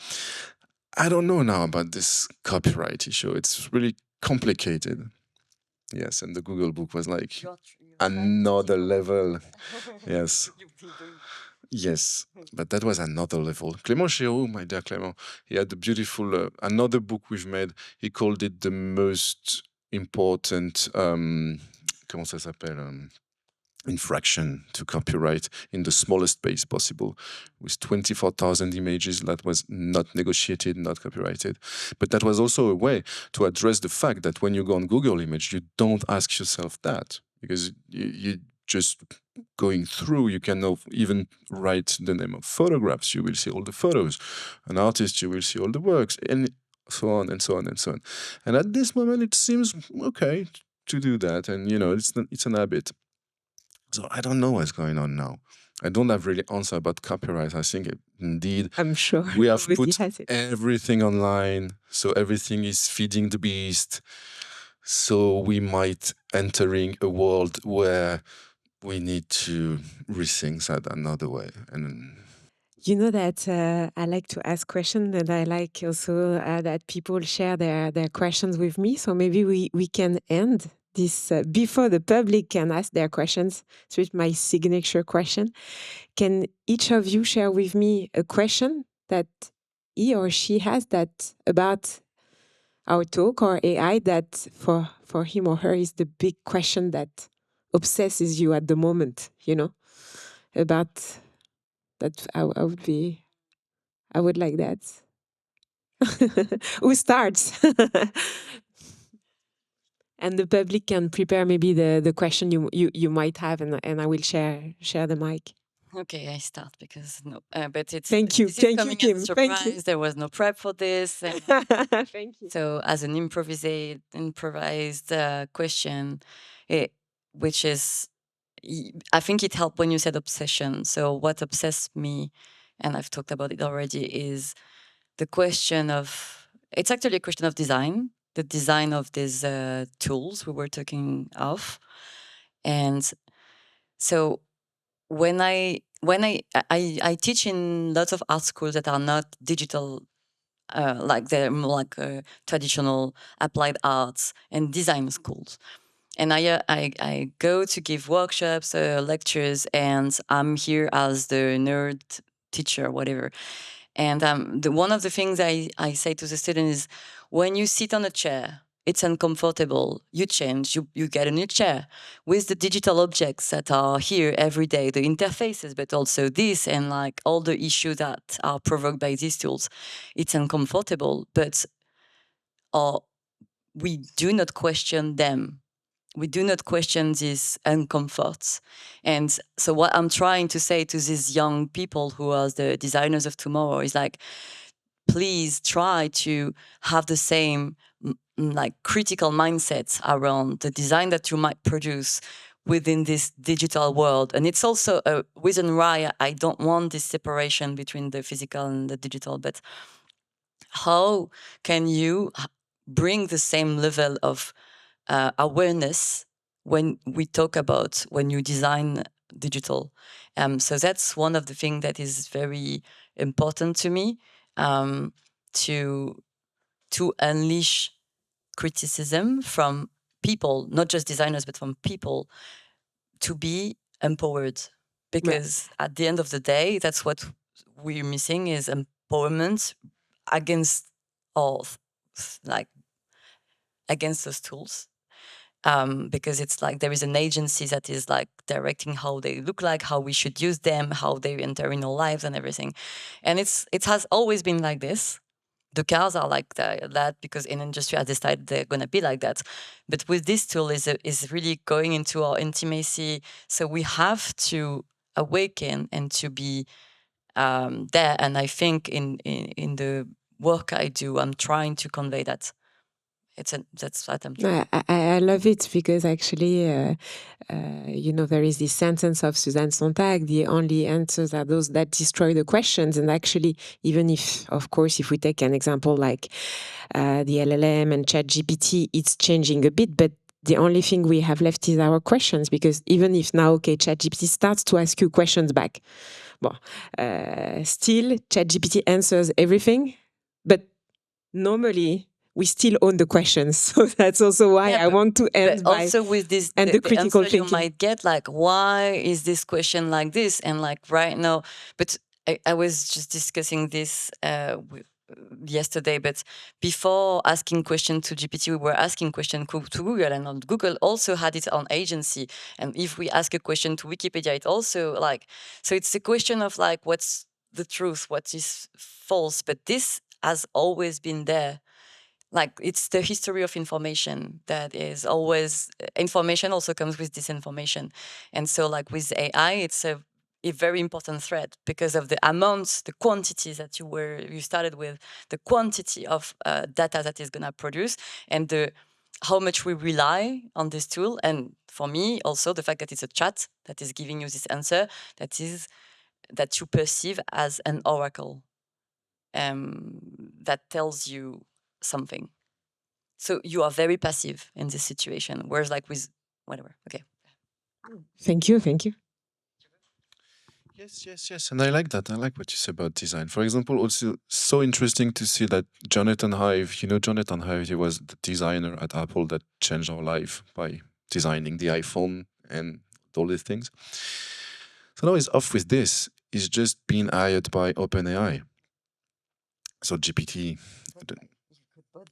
[SPEAKER 4] I don't know now about this copyright issue. It's really complicated. Yes, and the Google book was like another level. Yes. Yes, but that was another level. Clément Chéreau, my dear Clément, he had a beautiful, another book we've made. He called it the most important, comment ça s'appelle? Infraction to copyright in the smallest space possible, with 24,000 images that was not negotiated, not copyrighted. But that was also a way to address the fact that when you go on Google Image, you don't ask yourself that, because you just going through, you can even write the name of photographs, you will see all the photos. An artist, you will see all the works, and so on and so on and so on. And at this moment, it seems okay to do that, and it's an habit. So I don't know what's going on now. I don't have really answer about copyright. I think indeed
[SPEAKER 1] I'm sure
[SPEAKER 4] we have
[SPEAKER 1] everybody
[SPEAKER 4] put
[SPEAKER 1] has it.
[SPEAKER 4] everything online, so everything is feeding the beast. So we might entering a world where we need to rethink that another way. And
[SPEAKER 1] You know that I like to ask questions, and I like also that people share their questions with me. So maybe we can end this before the public can ask their questions. So it's my signature question. Can each of you share with me a question that he or she has that about our talk or AI that for him or her is the big question that obsesses you at the moment, about that I would like that. Who starts? And the public can prepare maybe the question you might have, and I will share the mic.
[SPEAKER 3] Okay, I start because no, but it's
[SPEAKER 1] Thank you,
[SPEAKER 3] this is
[SPEAKER 1] thank you,
[SPEAKER 3] coming
[SPEAKER 1] Kim.
[SPEAKER 3] as a
[SPEAKER 1] Thank you.
[SPEAKER 3] surprise. There was no prep for this.
[SPEAKER 1] Thank you.
[SPEAKER 3] So as an improvised question, which is, I think it helped when you said obsession. So what obsessed me, and I've talked about it already, is the question of, it's actually a question of design, the design of these tools we were talking of. And so when I teach in lots of art schools that are not digital, like they're more like traditional applied arts and design schools. And I go to give workshops, lectures, and I'm here as the nerd teacher, whatever. And one of the things I say to the student is, when you sit on a chair, it's uncomfortable. You change, you get a new chair. With the digital objects that are here every day, the interfaces, but also this and like all the issues that are provoked by these tools, it's uncomfortable, but we do not question them. We do not question these uncomforts. And so what I'm trying to say to these young people who are the designers of tomorrow is like, please try to have the same like critical mindsets around the design that you might produce within this digital world. And it's also a reason why I don't want this separation between the physical and the digital, but how can you bring the same level of awareness when we talk about when you design digital? So that's one of the things that is very important to me, to unleash criticism from people, not just designers, but from people, to be empowered. Because at the end of the day, that's what we're missing, is empowerment against all, like, against those tools. Because it's like there is an agency that is like directing how they look like, how we should use them, how they enter in our lives and everything. And it has always been like this. the cars are like that because in industry has decided they're going to be like that. But with this tool is really going into our intimacy. So we have to awaken and to be there. And I think in the work I do, I'm trying to convey that. That's what I'm trying.
[SPEAKER 1] I love it because actually, there is this sentence of Suzanne Sontag, the only answers are those that destroy the questions. And actually, even if, of course, if we take an example like the LLM and ChatGPT, it's changing a bit, but the only thing we have left is our questions, because even if now, ChatGPT starts to ask you questions back, still ChatGPT answers everything, but normally we still own the questions. So that's also why I want to end by
[SPEAKER 3] also with this
[SPEAKER 1] and the critical
[SPEAKER 3] answer
[SPEAKER 1] thinking.
[SPEAKER 3] you might get, like, why is this question like this? And like right now, but I was just discussing this yesterday, but before asking question to GPT, we were asking question to Google, and Google also had its own agency. And if we ask a question to Wikipedia, it also so it's a question of like, what's the truth, what is false, but this has always been there. Like, it's the history of information that is always, information also comes with disinformation. And so like with AI, it's a very important thread because of the amounts, the quantities that you started with, the quantity of data that is going to produce, and how much we rely on this tool. And for me, also the fact that it's a chat that is giving you this answer that you perceive as an oracle that tells you something. So you are very passive in this situation, whereas like with whatever. Okay.
[SPEAKER 1] Thank you.
[SPEAKER 4] Yes. And I like that. I like what you say about design. For example, also so interesting to see that Jonathan Ive, Jonathan Ive, he was the designer at Apple that changed our life by designing the iPhone and all these things. So now he's off with this. He's just been hired by OpenAI. So GPT,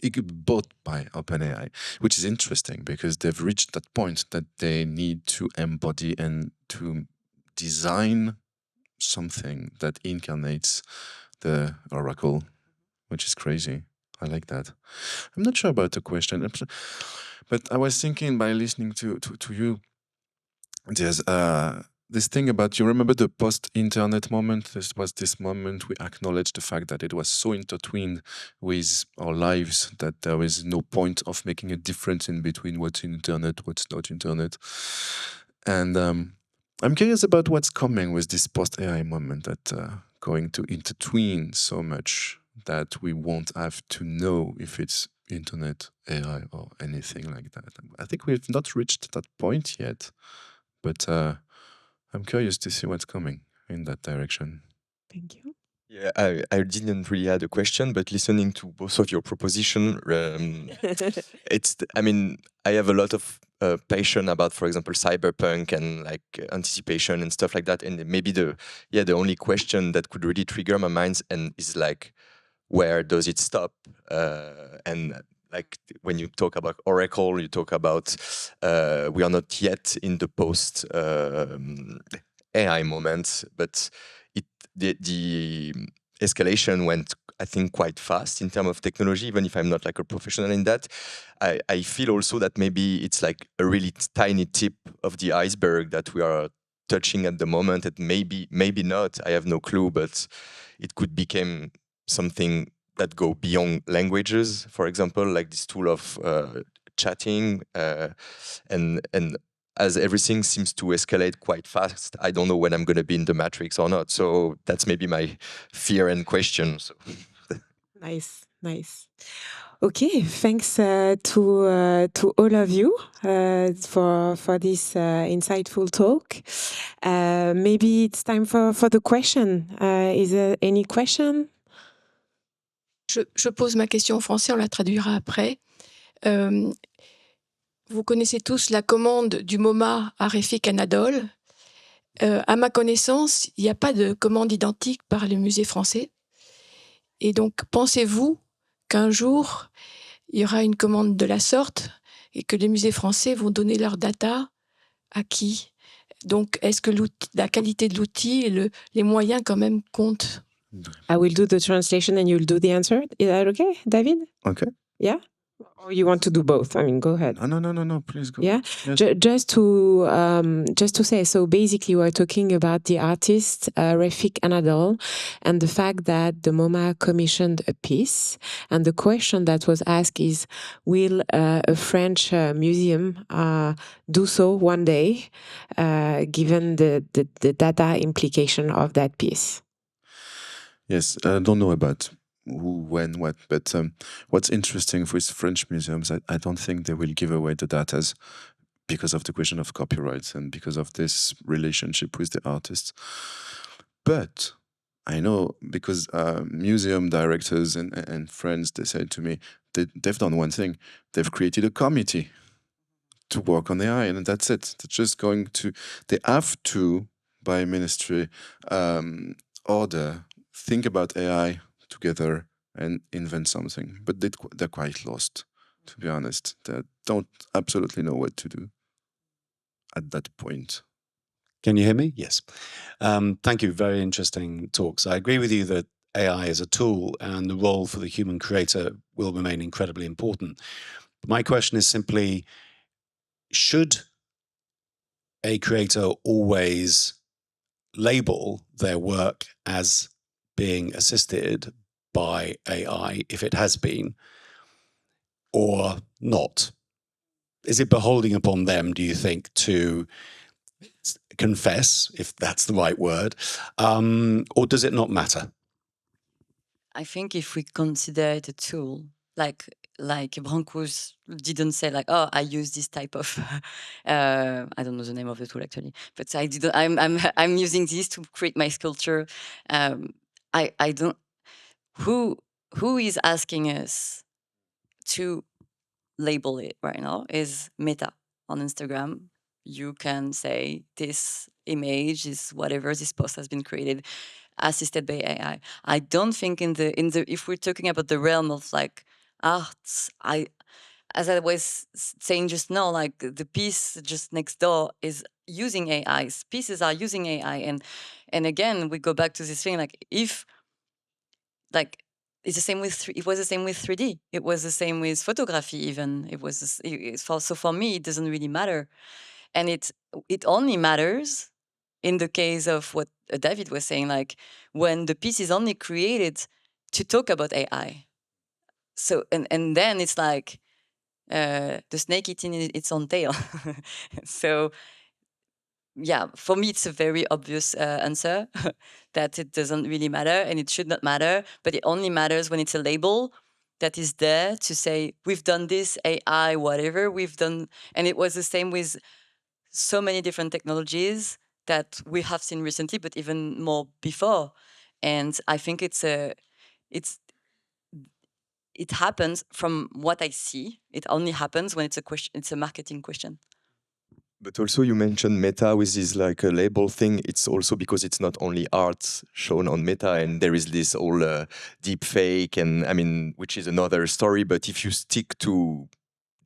[SPEAKER 4] it could be bought by OpenAI, which is interesting because they've reached that point that they need to embody and to design something that incarnates the oracle, which is crazy. I like that. I'm not sure about the question, but I was thinking by listening to you, there's this thing about, you remember the post-internet moment? This was this moment we acknowledged the fact that it was so intertwined with our lives that there is no point of making a difference in between what's internet, what's not internet. And I'm curious about what's coming with this post-AI moment that going to intertwine so much that we won't have to know if it's internet, AI, or anything like that. I think we've not reached that point yet, but I'm curious to see what's coming in that direction.
[SPEAKER 1] Thank you.
[SPEAKER 2] Yeah, I didn't really have a question, but listening to both of your proposition, I have a lot of passion about, for example, cyberpunk and like anticipation and stuff like that. And maybe the only question that could really trigger my mind and is like, where does it stop? And like when you talk about Oracle, you talk about we are not yet in the post AI moment, but the escalation went, I think, quite fast in terms of technology. Even if I'm not like a professional in that, I feel also that maybe it's like a really tiny tip of the iceberg that we are touching at the moment. And maybe not. I have no clue, but it could become something that go beyond languages, for example, like this tool of chatting, and as everything seems to escalate quite fast, I don't know when I'm going to be in the matrix or not. So that's maybe my fear and question. So.
[SPEAKER 1] Nice. Okay, thanks to all of you for this insightful talk. Maybe it's time for the question. Is there any question?
[SPEAKER 5] Je pose ma question en français, on la traduira après. Vous connaissez tous la commande du MoMA à Réfik Anadol. À ma connaissance, il n'y a pas de commande identique par le musée français. Et donc, pensez-vous qu'un jour, il y aura une commande de la sorte et que les musées français vont donner leurs data à qui? Donc, est-ce que la qualité de l'outil et les moyens quand même comptent
[SPEAKER 1] I will do the translation and you'll do the answer. Is that okay, David?
[SPEAKER 4] Okay.
[SPEAKER 1] Yeah? Or you want to do both? I mean, go ahead.
[SPEAKER 4] No, please go.
[SPEAKER 1] Yeah,
[SPEAKER 4] Yes.
[SPEAKER 1] just to say, so basically we're talking about the artist Refik Anadol and the fact that the MoMA commissioned a piece, and the question that was asked is, will a French museum do so one day, given the data implication of that piece?
[SPEAKER 4] Yes, I don't know about who, when, what, but what's interesting with French museums, I don't think they will give away the data because of the question of copyrights and because of this relationship with the artists. But I know because museum directors and friends, they said to me, they've done one thing. They've created a committee to work on AI, and that's it. They're just going to, they have to, by ministry order, think about AI together and invent something. But they're quite lost, to be honest. They don't absolutely know what to do at that point.
[SPEAKER 6] Can you hear me? Yes. Thank you. Very interesting talks. I agree with you that AI is a tool and the role for the human creator will remain incredibly important. My question is simply, should a creator always label their work as being assisted by AI if it has been, or not? Is it beholding upon them, do you think, to confess, if that's the right word, or does it not matter?
[SPEAKER 3] I think if we consider it a tool, like Brancusi didn't say like, oh, I use this type of, I don't know the name of the tool actually, but I didn't. I'm using this to create my sculpture. I don't. Who is asking us to label it right now is Meta on Instagram. You can say this image is whatever this post has been created assisted by AI. I don't think in the if we're talking about the realm of like arts, as I was saying just now, like the piece just next door is using AI. Pieces are using AI, and again we go back to this thing like if like it's the same with it was the same with 3D. It was the same with photography. Even it was so for me it doesn't really matter, and it only matters in the case of what David was saying, like when the piece is only created to talk about AI. So and then it's like the snake eating its own tail. So yeah, for me it's a very obvious answer that it doesn't really matter and it should not matter, but it only matters when it's a label that is there to say we've done this AI whatever we've done. And it was the same with so many different technologies that we have seen recently, but even more before. And I think it happens from what I see. It only happens when it's a question. It's a marketing question.
[SPEAKER 2] But also you mentioned Meta with this like a label thing. It's also because it's not only art shown on Meta, and there is this whole deep fake, and I mean, which is another story. But if you stick to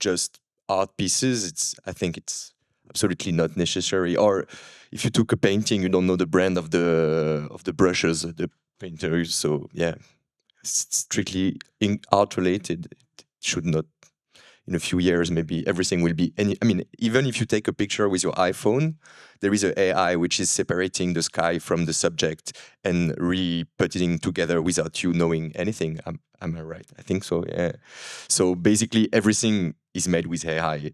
[SPEAKER 2] just art pieces, I think it's absolutely not necessary. Or if you took a painting, you don't know the brand of the brushes, the painters. So yeah, it's strictly art related. It should not. In a few years, maybe everything will be. I mean, even if you take a picture with your iPhone, there is an AI which is separating the sky from the subject and re-putting together without you knowing anything. Am I right? I think so. Yeah. So basically, everything is made with AI.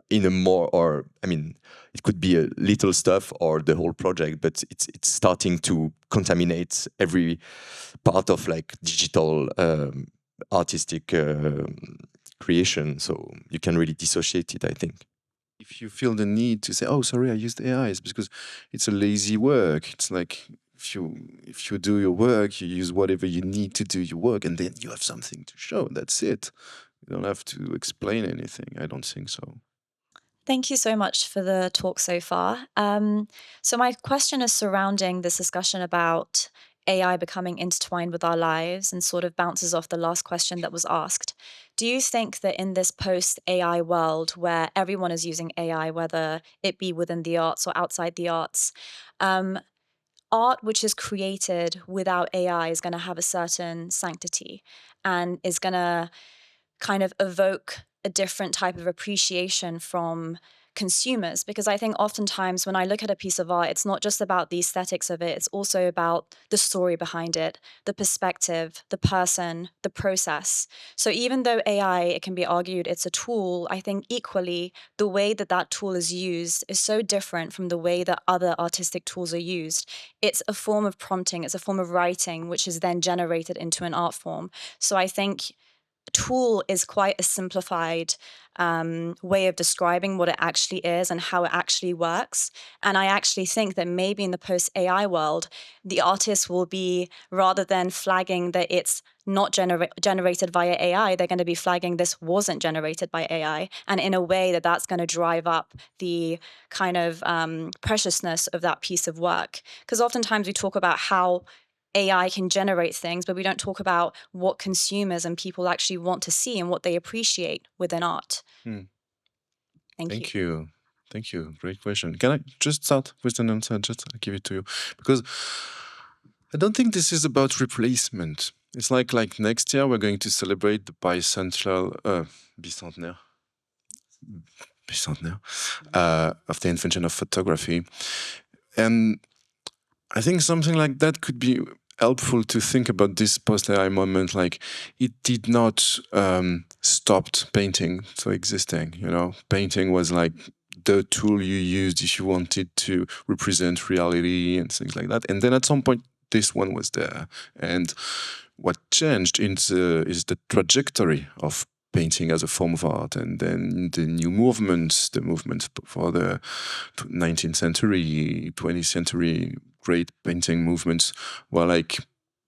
[SPEAKER 2] In a more, or I mean, it could be a little stuff or the whole project, but it's starting to contaminate every part of like digital artistic creation. So you can really dissociate it, I think.
[SPEAKER 4] If you feel the need to say, "Oh, sorry, I used AI," it's because it's a lazy work. It's like if you do your work, you use whatever you need to do your work, and then you have something to show. That's it. You don't have to explain anything. I don't think so.
[SPEAKER 7] Thank you so much for the talk so far. So my question is surrounding this discussion about AI becoming intertwined with our lives and sort of bounces off the last question that was asked. Do you think that in this post-AI world where everyone is using AI, whether it be within the arts or outside the arts, art which is created without AI is going to have a certain sanctity and is going to kind of evoke a different type of appreciation from consumers. Because I think oftentimes when I look at a piece of art, it's not just about the aesthetics of it, it's also about the story behind it, the perspective, the person, the process. So even though AI, it can be argued it's a tool, I think equally the way that that tool is used is so different from the way that other artistic tools are used. It's a form of prompting, it's a form of writing, which is then generated into an art form. So I think tool is quite a simplified way of describing what it actually is and how it actually works. And I actually think that maybe in the post-AI world, the artist will be, rather than flagging that it's not generated via AI, they're going to be flagging this wasn't generated by AI. And in a way that's going to drive up the kind of preciousness of that piece of work. Because oftentimes we talk about how AI can generate things, but we don't talk about what consumers and people actually want to see and what they appreciate within art. Thank you.
[SPEAKER 4] Thank you. Great question. Can I just start with an answer? Just I'll give it to you. Because I don't think this is about replacement. It's like next year we're going to celebrate the bicentenaire of the invention of photography. And I think something like that could be helpful to think about this post-AI moment. Like, it did not stop painting from existing. Painting was like the tool you used if you wanted to represent reality and things like that. And then at some point, this one was there. And what changed is the trajectory of painting as a form of art, and then the new movements, the movements for the 19th century, 20th century great painting movements were like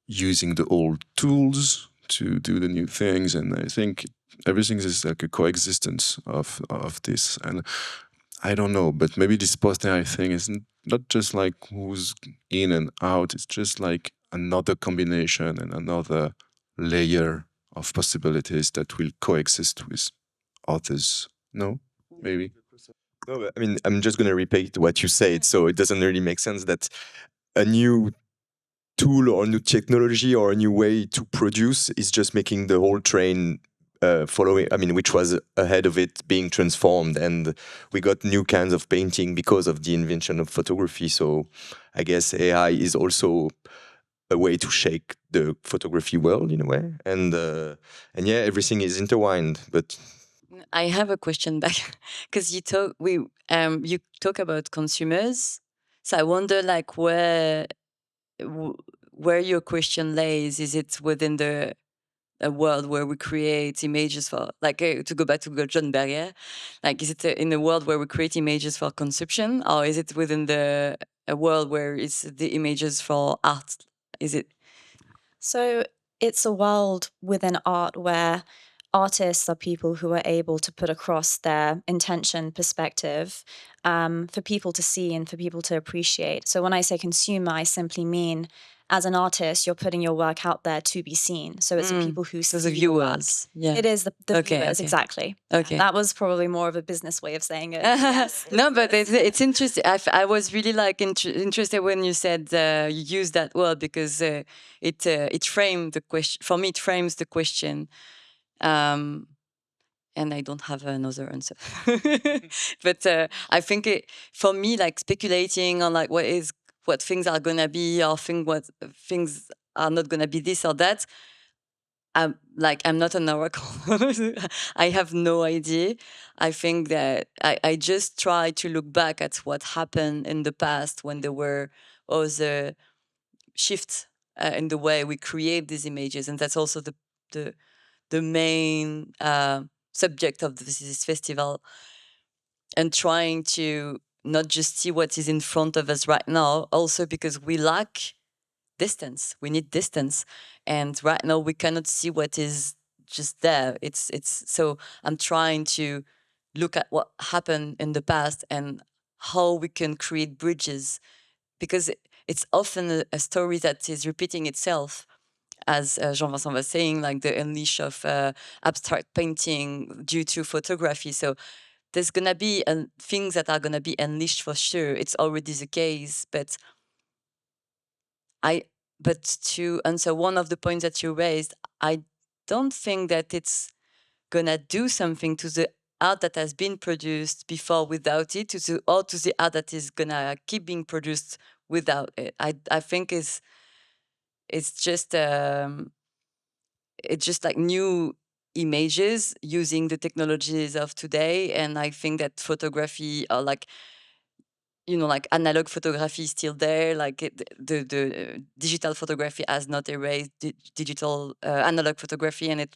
[SPEAKER 4] using the old tools to do the new things. And I think everything is like a coexistence of this. And I don't know, but maybe this post-AI thing is not just like who's in and out, it's just like another combination and another layer of possibilities that will coexist with others. No? Maybe?
[SPEAKER 2] No, but, I mean, I'm just going to repeat what you said, so it doesn't really make sense that a new tool or new technology or a new way to produce is just making the whole train following, I mean, which was ahead of it being transformed. And we got new kinds of painting because of the invention of photography. So I guess AI is also a way to shake the photography world in a way. And yeah, everything is intertwined. But
[SPEAKER 3] I have a question back because you talk about consumers, so I wonder like where your question lays. Is it within a world where we create images for, like, to go back to John Berger, like, is it in a world where we create images for consumption, or is it within a world where it's the images for art? Is it?
[SPEAKER 7] So it's a world within art where artists are people who are able to put across their intention, perspective, for people to see and for people to appreciate. So when I say consumer, I simply mean, as an artist, you're putting your work out there to be seen. So it's the people who see
[SPEAKER 3] the
[SPEAKER 7] your work.
[SPEAKER 3] viewers. Yeah.
[SPEAKER 7] It is the
[SPEAKER 3] Okay,
[SPEAKER 7] viewers,
[SPEAKER 3] okay.
[SPEAKER 7] exactly.
[SPEAKER 3] Okay.
[SPEAKER 7] That was probably more of a business way of saying it. Yes,
[SPEAKER 3] No, but it's interesting. I was really like interested when you said you used that word, because it framed the question for me. It frames the question, and I don't have another answer. But I think for me, like, speculating on like what things are gonna be, or what things are not gonna be, this or that. I'm not an oracle. I have no idea. I think that I just try to look back at what happened in the past when there were other shifts in the way we create these images, and that's also the main subject of this festival. And trying to not just see what is in front of us right now, also because we lack distance. We need distance, and right now we cannot see what is just there. It's so I'm trying to look at what happened in the past and how we can create bridges, because it's often a story that is repeating itself, as Jean-Vincent was saying, like the unleash of abstract painting due to photography. So there's gonna be things that are gonna be unleashed for sure. It's already the case, but But to answer one of the points that you raised, I don't think that it's gonna do something to the art that has been produced before without it, or to the art that is gonna keep being produced without it. I think it's just like new images using the technologies of today, and I think that photography, or like, like analog photography is still there. Like the digital photography has not erased digital analog photography, and it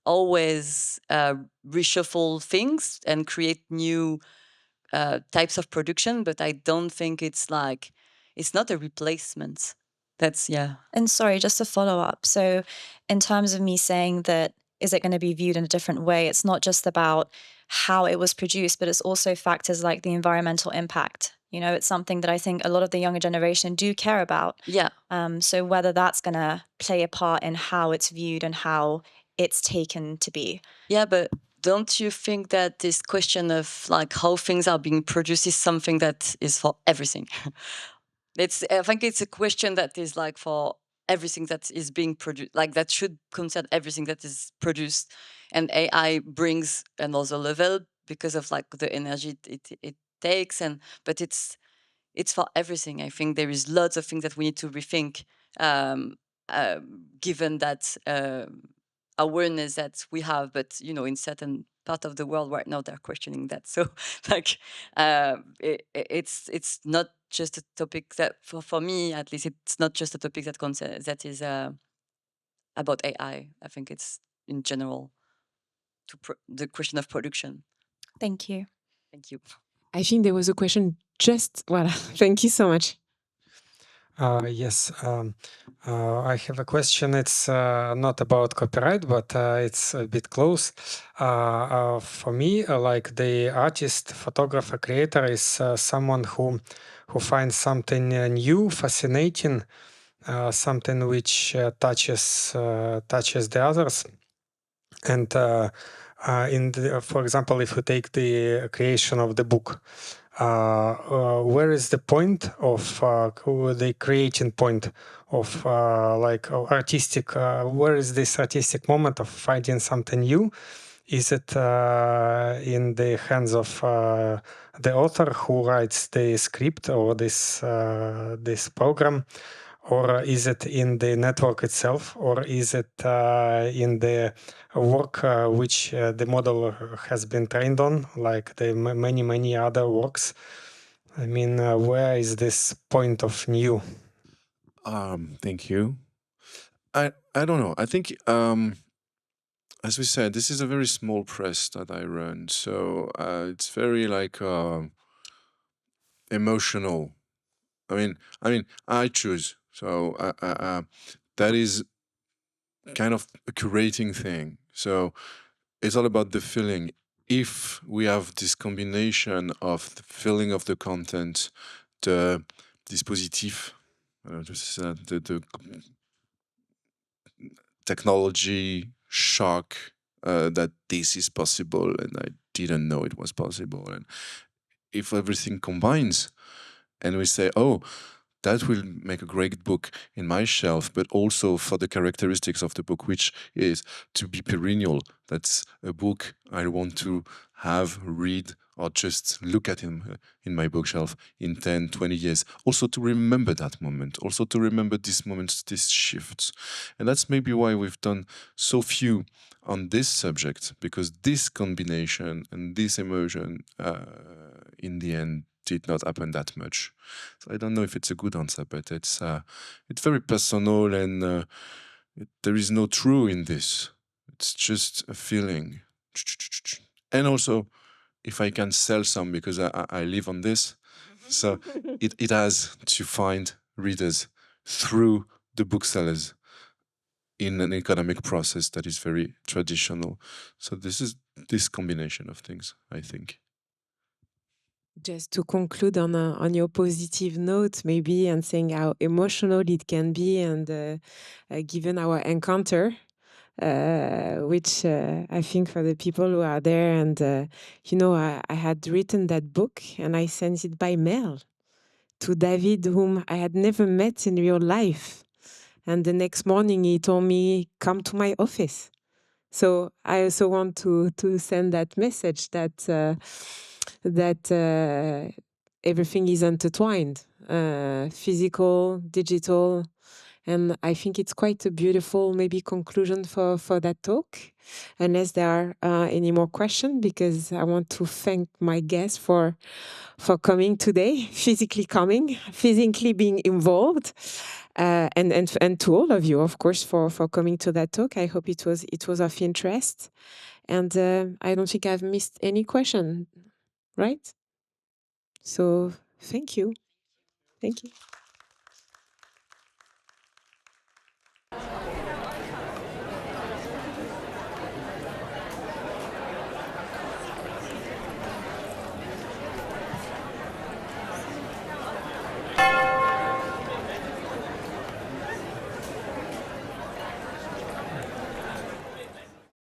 [SPEAKER 3] always reshuffle things and create new types of production. But I don't think it's not a replacement. That's
[SPEAKER 7] And sorry, just to follow up. So in terms of me saying that, is it going to be viewed in a different way? It's not just about how it was produced, but it's also factors like the environmental impact. It's something that I think a lot of the younger generation do care about.
[SPEAKER 3] Yeah.
[SPEAKER 7] So whether that's going to play a part in how it's viewed and how it's taken to be.
[SPEAKER 3] Yeah, but don't you think that this question of like how things are being produced is something that is for everything? I think it's a question that is like for everything that is being produced, like that should concern everything that is produced, and AI brings another level because of like the energy it takes, but it's for everything. I think there is lots of things that we need to rethink, given that awareness that we have, but in certain part of the world right now they're questioning that. So like it's not just a topic that for me at least, it's not just a topic that is about AI. I think it's in general the question of production.
[SPEAKER 7] Thank you.
[SPEAKER 3] Thank you.
[SPEAKER 1] I think there was a question just, voilà. Thank you so much.
[SPEAKER 8] Yes, I have a question. It's not about copyright, but it's a bit close. For me, like the artist, photographer, creator is someone who finds something new, fascinating, something which touches the others. And for example, if you take the creation of the book, where is the point of the creating point of artistic? Where is this artistic moment of finding something new? Is it in the hands of the author who writes the script or this program? Or is it in the network itself? Or is it in the work which the model has been trained on, like the many other works? I mean, where is this point of new?
[SPEAKER 4] Thank you. I don't know. I think as we said, this is a very small press that I run, so it's very like emotional. I mean, I choose. So that is kind of a curating thing. So it's all about the feeling. If we have this combination of the feeling of the content, the dispositif, the technology shock that this is possible and I didn't know it was possible, and if everything combines and we say, oh, that will make a great book in my shelf, but also for the characteristics of the book, which is to be perennial. That's a book I want to have, read, or just look at in my bookshelf in 10, 20 years. Also to remember that moment, also to remember these moments, these shifts. And that's maybe why we've done so few on this subject, because this combination and this emotion in the end did not happen that much. So I don't know if it's a good answer, but it's very personal, and there is no true in this. It's just a feeling. And also, if I can sell some, because I live on this, so it has to find readers through the booksellers in an economic process that is very traditional. So this is this combination of things, I think.
[SPEAKER 1] Just to conclude on your positive note, maybe, and saying how emotional it can be, and given our encounter, which I think for the people who are there, and I had written that book and I sent it by mail David, whom I had never met in real life. And the next morning, he told me, come to my office. So I also want to send that message that everything is intertwined, physical, digital, and I think it's quite a beautiful maybe conclusion for that talk. Unless there are any more questions, because I want to thank my guests for coming today, physically coming, physically being involved. And to all of you, of course, for coming to that talk. I hope it was of interest. And I don't think I've missed any question, right? So thank you. Thank you.